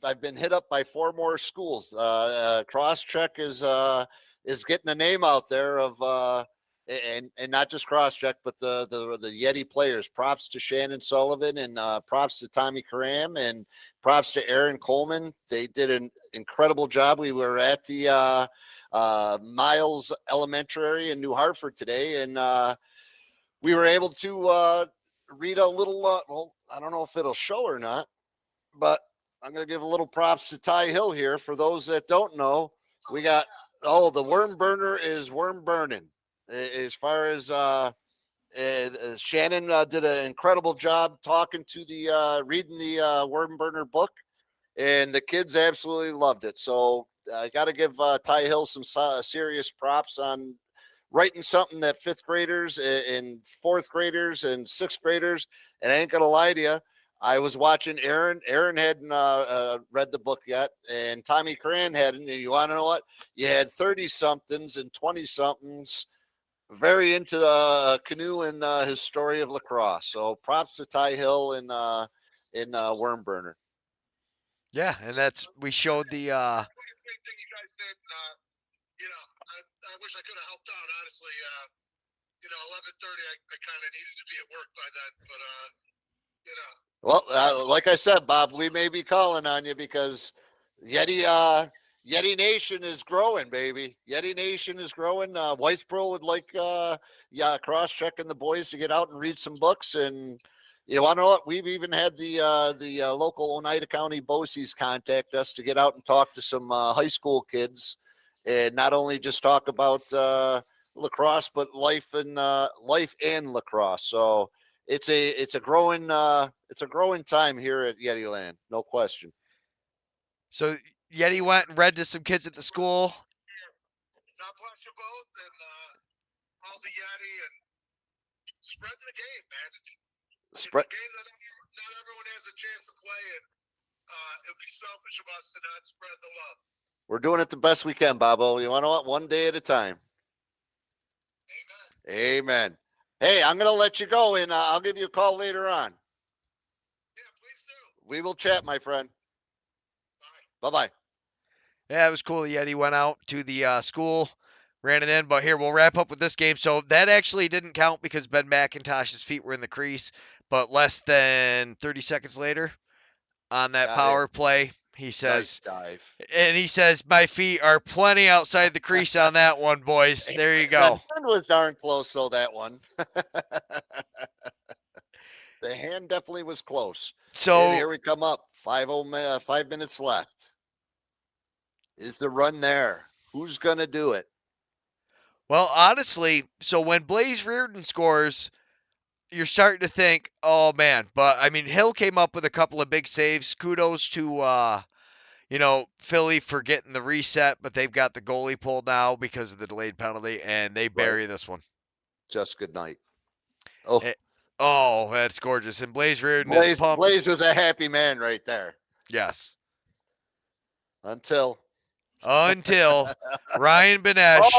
I've been hit up by 4 more schools. Crosscheck is getting a name out there of and not just Crosscheck, but the Yeti players. Props to Shannon Sullivan and props to Tommy Karam and props to Aaron Coleman. They did an incredible job. We were at the Miles Elementary in New Hartford today, and we were able to read a little, well, I don't know if it'll show or not, but I'm going to give a little props to Ty Hill here. For those that don't know, we got, the worm burner is worm burning. As far as Shannon did an incredible job talking to the reading the Worm Burner book, and the kids absolutely loved it. So I got to give Ty Hill some serious props on writing something that fifth graders and fourth graders and sixth graders. And I ain't gonna lie to you, I was watching Aaron. Aaron hadn't read the book yet, and Tommy Cran hadn't. And you want to know what? You had 30-somethings and 20-somethings very into the canoe and his story of lacrosse. So props to Ty Hill and Worm Burner. Yeah, and we showed the. Great thing you guys did. I wish I could have helped out. Honestly, 11:30. I kind of needed to be at work by then, but Well, like I said, Bob, we may be calling on you because Yeti Nation is growing, baby. Yeti Nation is growing. Whitesboro would like cross-checking the boys to get out and read some books. And you want to know what? We've even had the local Oneida County BOCES contact us to get out and talk to some high school kids, and not only just talk about lacrosse, but life and lacrosse. So it's a growing time here at Yeti Land, no question. So Yeti went and read to some kids at the school. God bless you both, and all the Yeti, and spreading the game, man. It's a game that not everyone has a chance to play, and it would be selfish of us to not spread the love. We're doing it the best we can, Bobo. You want to know what? One day at a time. Amen. Hey, I'm going to let you go, and I'll give you a call later on. Yeah, please do. We will chat, my friend. Bye-bye. Yeah, it was cool. Yeti went out to the school, ran it in. But here, we'll wrap up with this game. So that actually didn't count because Ben McIntosh's feet were in the crease. But less than 30 seconds later, on that power play, he says, nice dive. And he says, my feet are plenty outside the crease on that one, boys. There you go. That was darn close, though, that one. The hand definitely was close. So and here we come up. 5 minutes left. Is the run there? Who's going to do it? Well, honestly, so when Blaze Reardon scores, you're starting to think, oh, man. But, I mean, Hill came up with a couple of big saves. Kudos to, Philly for getting the reset, but they've got the goalie pulled now because of the delayed penalty, and they bury this one. Just good night. Oh, that's gorgeous. And Blaze Reardon is pumped. Blaze was a happy man right there. Yes. Until Ryan Benesh,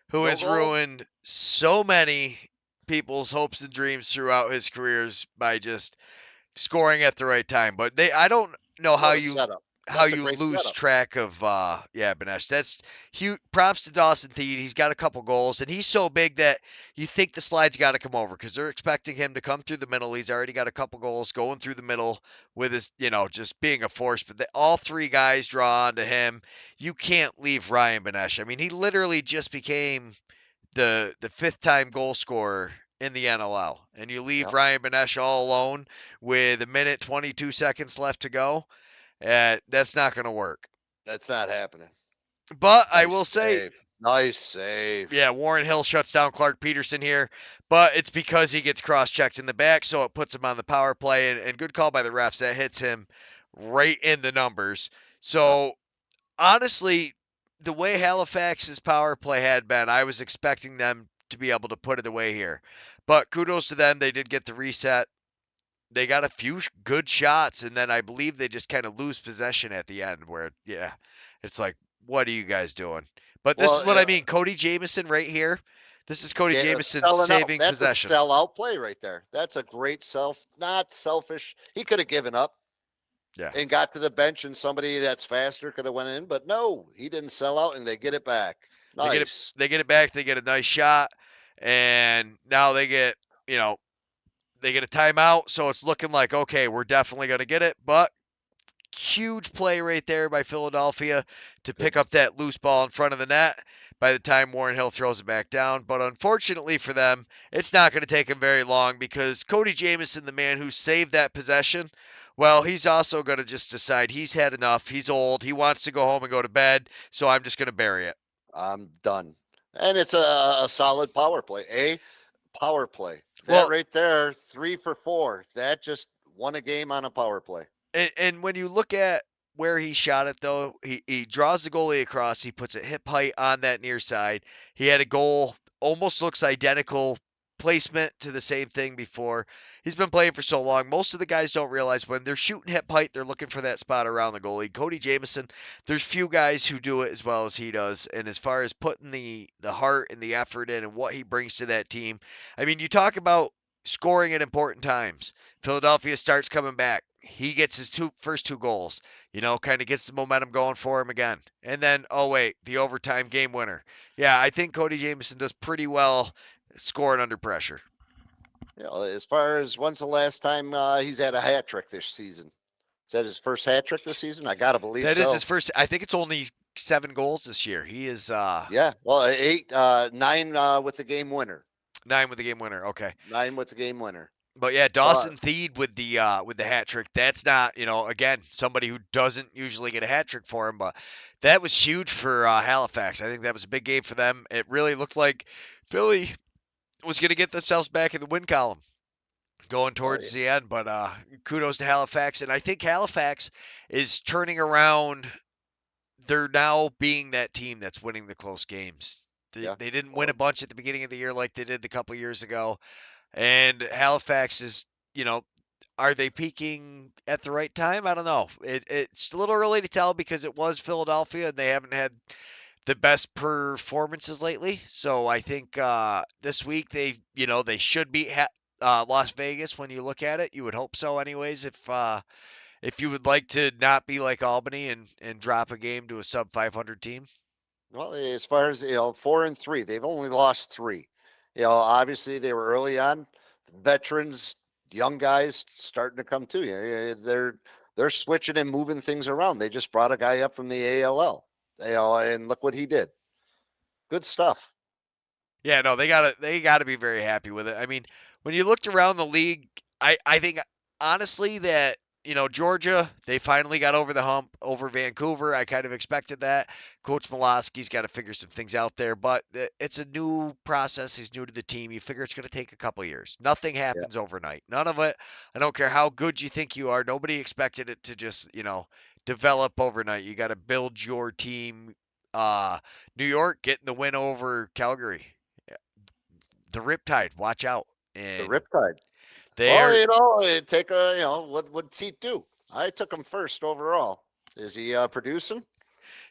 who has ruined so many people's hopes and dreams throughout his careers by just scoring at the right time. But I don't know how you lose track of Benesh. That's huge. Props to Dawson Theed. He's got a couple goals, and he's so big that you think the slide's got to come over because they're expecting him to come through the middle. He's already got a couple goals going through the middle with his, just being a force. But all three guys draw onto him. You can't leave Ryan Benesh. I mean, he literally just became the fifth-time goal scorer in the NLL, and you leave Ryan Benesh all alone with 1:22 seconds left to go. That's not going to work. That's not happening. But I will say, nice save. Yeah, Warren Hill shuts down Clark Peterson here, but it's because he gets cross-checked in the back, so it puts him on the power play, and good call by the refs. That hits him right in the numbers. So, honestly, the way Halifax's power play had been, I was expecting them to be able to put it away here. But kudos to them. They did get the reset. They got a few good shots, and then I believe they just kind of lose possession at the end where, it's like, what are you guys doing? But this is what I mean. Cody Jamieson right here. This is Cody Jamieson saving possession. That's a sellout play right there. That's a great not selfish. He could have given up and got to the bench, and somebody that's faster could have went in. But no, he didn't sell out, and they get it back. Nice. They get it back. They get a nice shot, and now they get, they get a timeout, so it's looking like, okay, we're definitely going to get it. But huge play right there by Philadelphia to pick up that loose ball in front of the net by the time Warren Hill throws it back down. But unfortunately for them, it's not going to take them very long because Cody Jamieson, the man who saved that possession, well, he's also going to just decide he's had enough. He's old. He wants to go home and go to bed, so I'm just going to bury it. I'm done. And it's a solid power play. Power play. That Well, right there, 3 for 4. That just won a game on a power play. and when you look at where he shot it, though, he draws the goalie across. He puts it hip height on that near side. He had a goal, almost looks identical placement to the same thing before. He's been playing for so long. Most of the guys don't realize when they're shooting hip height, they're looking for that spot around the goalie. Cody Jamieson, there's few guys who do it as well as he does. And as far as putting the heart and the effort in and what he brings to that team, I mean, you talk about scoring at important times. Philadelphia starts coming back. He gets his first two goals, kind of gets the momentum going for him again. And then, oh, wait, the overtime game winner. Yeah, I think Cody Jamieson does pretty well scoring under pressure. As far as when's the last time he's had a hat trick this season? Is that his first hat trick this season? I got to believe that so. That is his first. I think it's only 7 goals this year. He is. Yeah, well, 9 with the game winner. 9 with the game winner. Okay. 9 with the game winner. But yeah, Dawson Thied with the hat trick. That's not, again, somebody who doesn't usually get a hat trick for him, but that was huge for Halifax. I think that was a big game for them. It really looked like Philly was going to get themselves back in the win column going towards the end, but kudos to Halifax. And I think Halifax is turning around. They're now being that team that's winning the close games. They didn't win a bunch at the beginning of the year like they did a couple years ago. And Halifax is, are they peaking at the right time? I don't know. It's a little early to tell because it was Philadelphia and they haven't had the best performances lately. So I think this week they should beat Las Vegas when you look at it. You would hope so anyways if you would like to not be like Albany and drop a game to a sub 500 team. Well, as far as 4-3, they've only lost 3. Obviously they were early on. Veterans, young guys starting to come to. They're switching and moving things around. They just brought a guy up from the ALL, and look what he did. Good stuff. Yeah, no, they gotta be very happy with it. I mean, when you looked around the league, I think honestly that Georgia, they finally got over the hump over Vancouver. I kind of expected that. Coach Miloski's got to figure some things out there, but it's a new process. He's new to the team. You figure it's going to take a couple years. Nothing happens overnight. None of it. I don't care how good you think you are. Nobody expected it to just, develop overnight. You got to build your team. New York getting the win over Calgary. The Riptide, watch out. And the Riptide. What would Teat do? I took him first overall. Is he producing?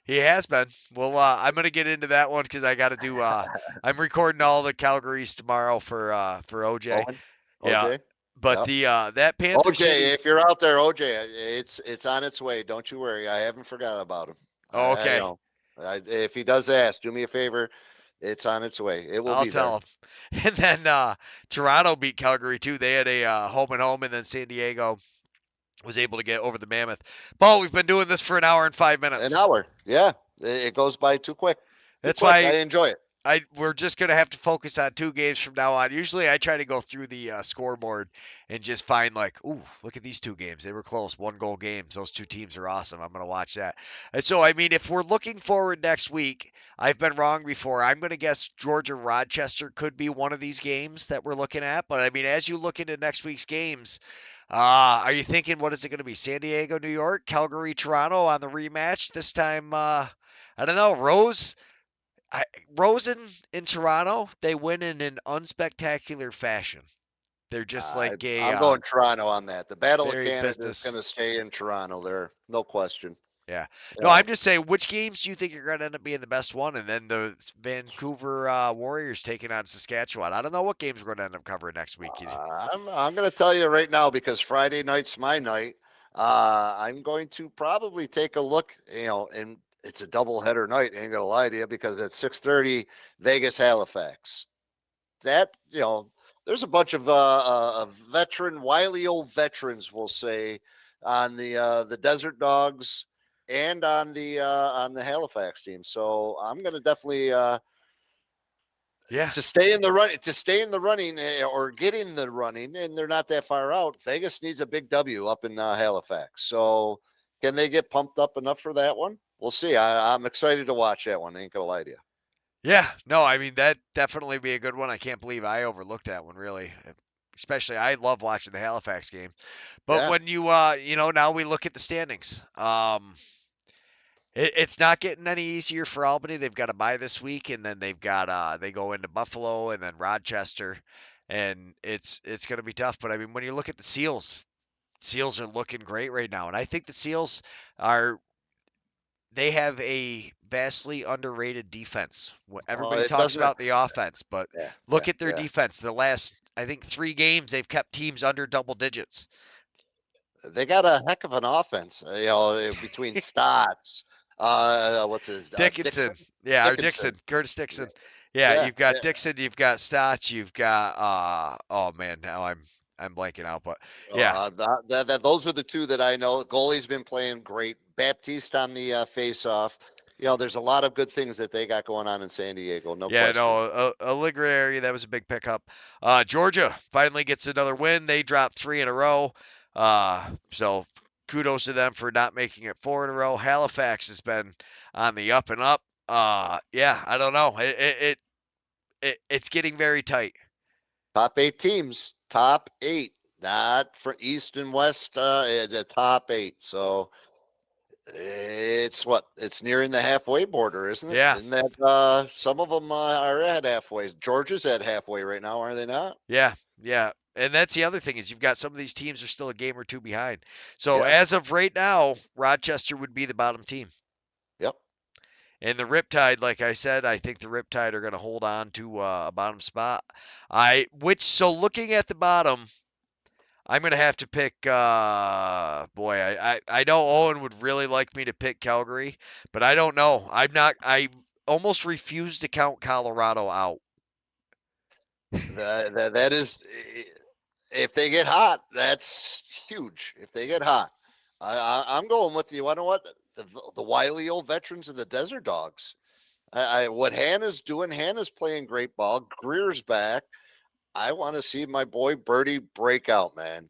He has been. Well, I'm going to get into that one because I got to do. I'm recording all the Calgaries tomorrow for OJ. Owen? Yeah, OJ? but that Panther OJ, City, if you're out there, OJ, it's on its way. Don't you worry. I haven't forgot about him. Oh, okay. If he does ask, do me a favor. It's on its way. It will I'll be tell there. him. And then Toronto beat Calgary too. They had a home and home, and then San Diego was able to get over the Mammoth. Paul, we've been doing this for an hour and 5 minutes. An hour, yeah. It goes by too quick. That's why I enjoy it. We're just going to have to focus on 2 games from now on. Usually I try to go through the scoreboard and just find ooh, look at these 2 games. They were close, 1-goal games. Those 2 teams are awesome. I'm going to watch that. And so, I mean, if we're looking forward next week, I've been wrong before. I'm going to guess Georgia-Rochester could be one of these games that we're looking at. But, I mean, as you look into next week's games, are you thinking, what is it going to be? San Diego, New York, Calgary, Toronto on the rematch? This time, I don't know, Rose in Toronto, they win in an unspectacular fashion. They're just I'm going Toronto on that. The Battle of Canada business. is going to stay in Toronto there. No question. Yeah. No, I'm just saying, which games do you think are going to end up being the best one? And then the Vancouver Warriors taking on Saskatchewan. I don't know what games we're going to end up covering next week. I'm going to tell you right now because Friday night's my night. I'm going to probably take a look, and it's a doubleheader night. Ain't gonna lie to you because at 6:30, Vegas, Halifax. That there's a bunch of wily old veterans, we'll say, on the Desert Dogs and on the Halifax team. So I'm gonna definitely to stay in the running or get in the running, and they're not that far out. Vegas needs a big W up in Halifax. So can they get pumped up enough for that one? We'll see. I'm excited to watch that one. I ain't gonna lie to you. Yeah, no, I mean that definitely be a good one. I can't believe I overlooked that one really. Especially I love watching the Halifax game. But Yeah. when you now we look at the standings. It's not getting any easier for Albany. They've got a bye this week, and then they've got they go into Buffalo and then Rochester, and it's going to be tough. But I mean, when you look at the Seals are looking great right now, and I think the Seals they have a vastly underrated defense. Everybody It talks doesn't. about the offense, but Yeah. look at their Yeah. defense. The last I think 3 games they've kept teams under double digits. They got a heck of an offense, between Stotts, what's his Dickinson. Dixon? Yeah, or Dickinson. Curtis Dixon. Yeah, Yeah, you've got yeah. Dixon, you've got Stotts, you've got oh man, now I'm blanking out, but yeah. Those are the two that I know. Goalie's been playing great. Baptiste on the face-off. There's a lot of good things that they got going on in San Diego. No Yeah, question. no, Allegri, that was a big pickup. Georgia finally gets another win. They dropped 3 in a row. So kudos to them for not making it 4 in a row. Halifax has been on the up and up. Yeah, I don't know. It's getting very tight. Top 8 teams. Top 8. Not for East and West, the top 8. So it's nearing the halfway border, isn't it? Yeah. Isn't that some of them are at halfway? Georgia's at halfway right now, are they not? Yeah, yeah. And that's the other thing is you've got some of these teams are still a game or two behind. So Yeah. as of right now, Rochester would be the bottom team. Yep. And the Riptide, like I said, I think the Riptide are going to hold on to a bottom spot. So looking at the bottom, I'm going to have to pick. I know Owen would really like me to pick Calgary, but I don't know. I'm not. I almost refuse to count Colorado out. That is, if they get hot, that's huge. If they get hot, I'm going with you. I know what the wily old veterans of the Desert Dogs. What Hannah's doing. Hannah's playing great ball. Greer's back. I want to see my boy Birdie break out, man.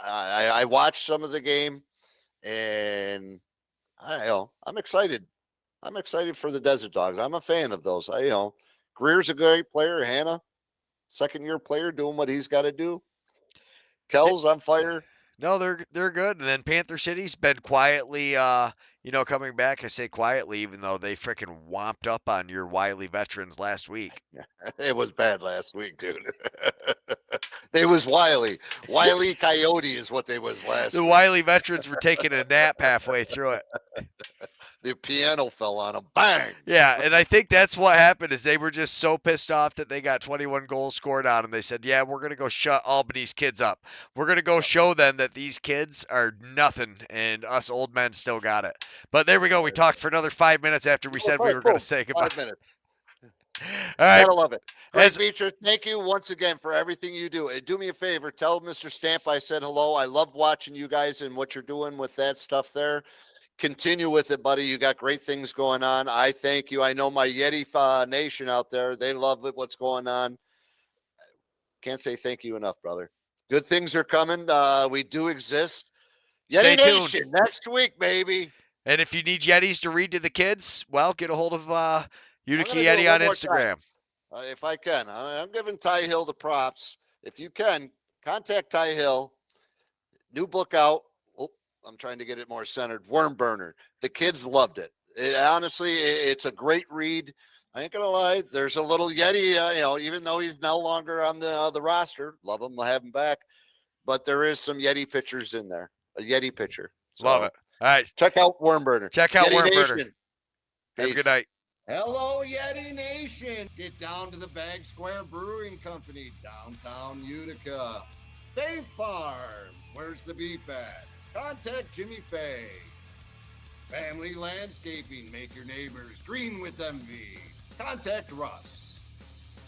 I watched some of the game, and I'm excited. I'm excited for the Desert Dogs. I'm a fan of those. Greer's a great player. Hannah, second-year player, doing what he's got to do. Kells on fire. No, they're good. And then Panther City's been quietly, coming back. I say quietly, even though they freaking whomped up on your wily veterans last week. It was bad last week, dude. They was wily. Wily Coyote is what they was last The week. wily veterans were taking a nap halfway through it. The piano fell on them. Bang! Yeah, and I think that's what happened is they were just so pissed off that they got 21 goals scored on them. They said, yeah, we're going to go shut Albany's kids up. We're going to go show them that these kids are nothing, and us old men still got it. But there we go. We talked for another 5 minutes after we said we were going to say goodbye. 5 minutes. All right. Gotta love it. Greg Beecher, thank you once again for everything you do. Do me a favor. Tell Mr. Stamp I said hello. I love watching you guys and what you're doing with that stuff there. Continue with it, buddy. You got great things going on. I thank you. I know my Yeti Nation out there. They love it, what's going on. Can't say thank you enough, brother. Good things are coming. We do exist. Yeti Nation, next week, baby. And if you need Yetis to read to the kids, well, get a hold of Utica Yeti on Instagram. If I can. I'm giving Ty Hill the props. If you can, contact Ty Hill. New book out. I'm trying to get it more centered. Worm Burner. The kids loved it. Honestly, it's a great read. I ain't gonna lie. There's a little Yeti, even though he's no longer on the roster. Love him. We'll have him back. But there is some Yeti pictures in there. A Yeti picture. So, love it. All right. Check out Worm Burner. Check out Yeti Worm Nation. Burner. Have a good night. Hello, Yeti Nation. Get down to the Bag Square Brewing Company, downtown Utica. Fay Farms. Where's the beef at? Contact Jimmy Fay. Family Landscaping. Make your neighbors green with envy. Contact Russ.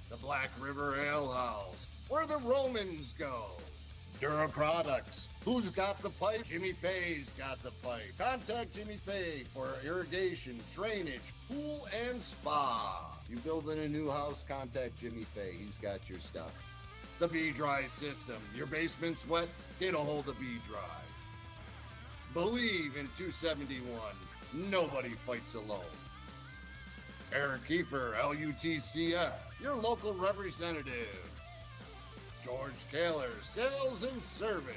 The Black River Ale House. Where the Romans go. Dura Products. Who's got the pipe? Jimmy Fay's got the pipe. Contact Jimmy Fay for irrigation, drainage, pool, and spa. You building a new house? Contact Jimmy Fay. He's got your stuff. The B-Dry System. Your basement's wet? Get a hold of B-Dry. Believe in 271. Nobody fights alone. Eric Kiefer, LUTCF, your local representative. George Kaler, Sales and Service.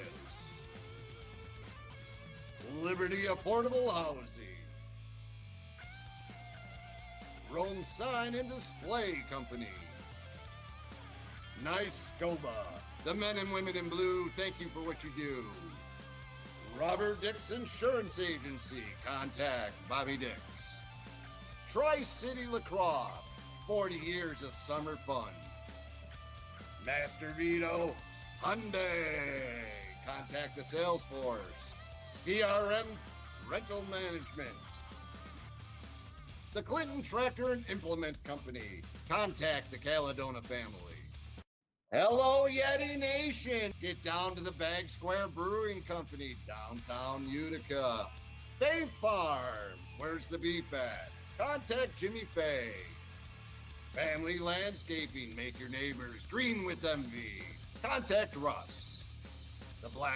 Liberty Affordable Housing. Rome Sign and Display Company. Nice Scoba. The men and women in blue, thank you for what you do. Robert Dix Insurance Agency. Contact Bobby Dix. Tri-City Lacrosse. 40 years of summer fun. Master Vito Hyundai. Contact the sales force. CRM Rental Management. The Clinton Tractor and Implement Company. Contact the Caledona family. Hello, Yeti Nation. Get down to the Bag Square Brewing Company, downtown Utica. Fay Farms. Where's the beef at? Contact Jimmy Fay. Family Landscaping. Make your neighbors green with envy. Contact Russ. The Black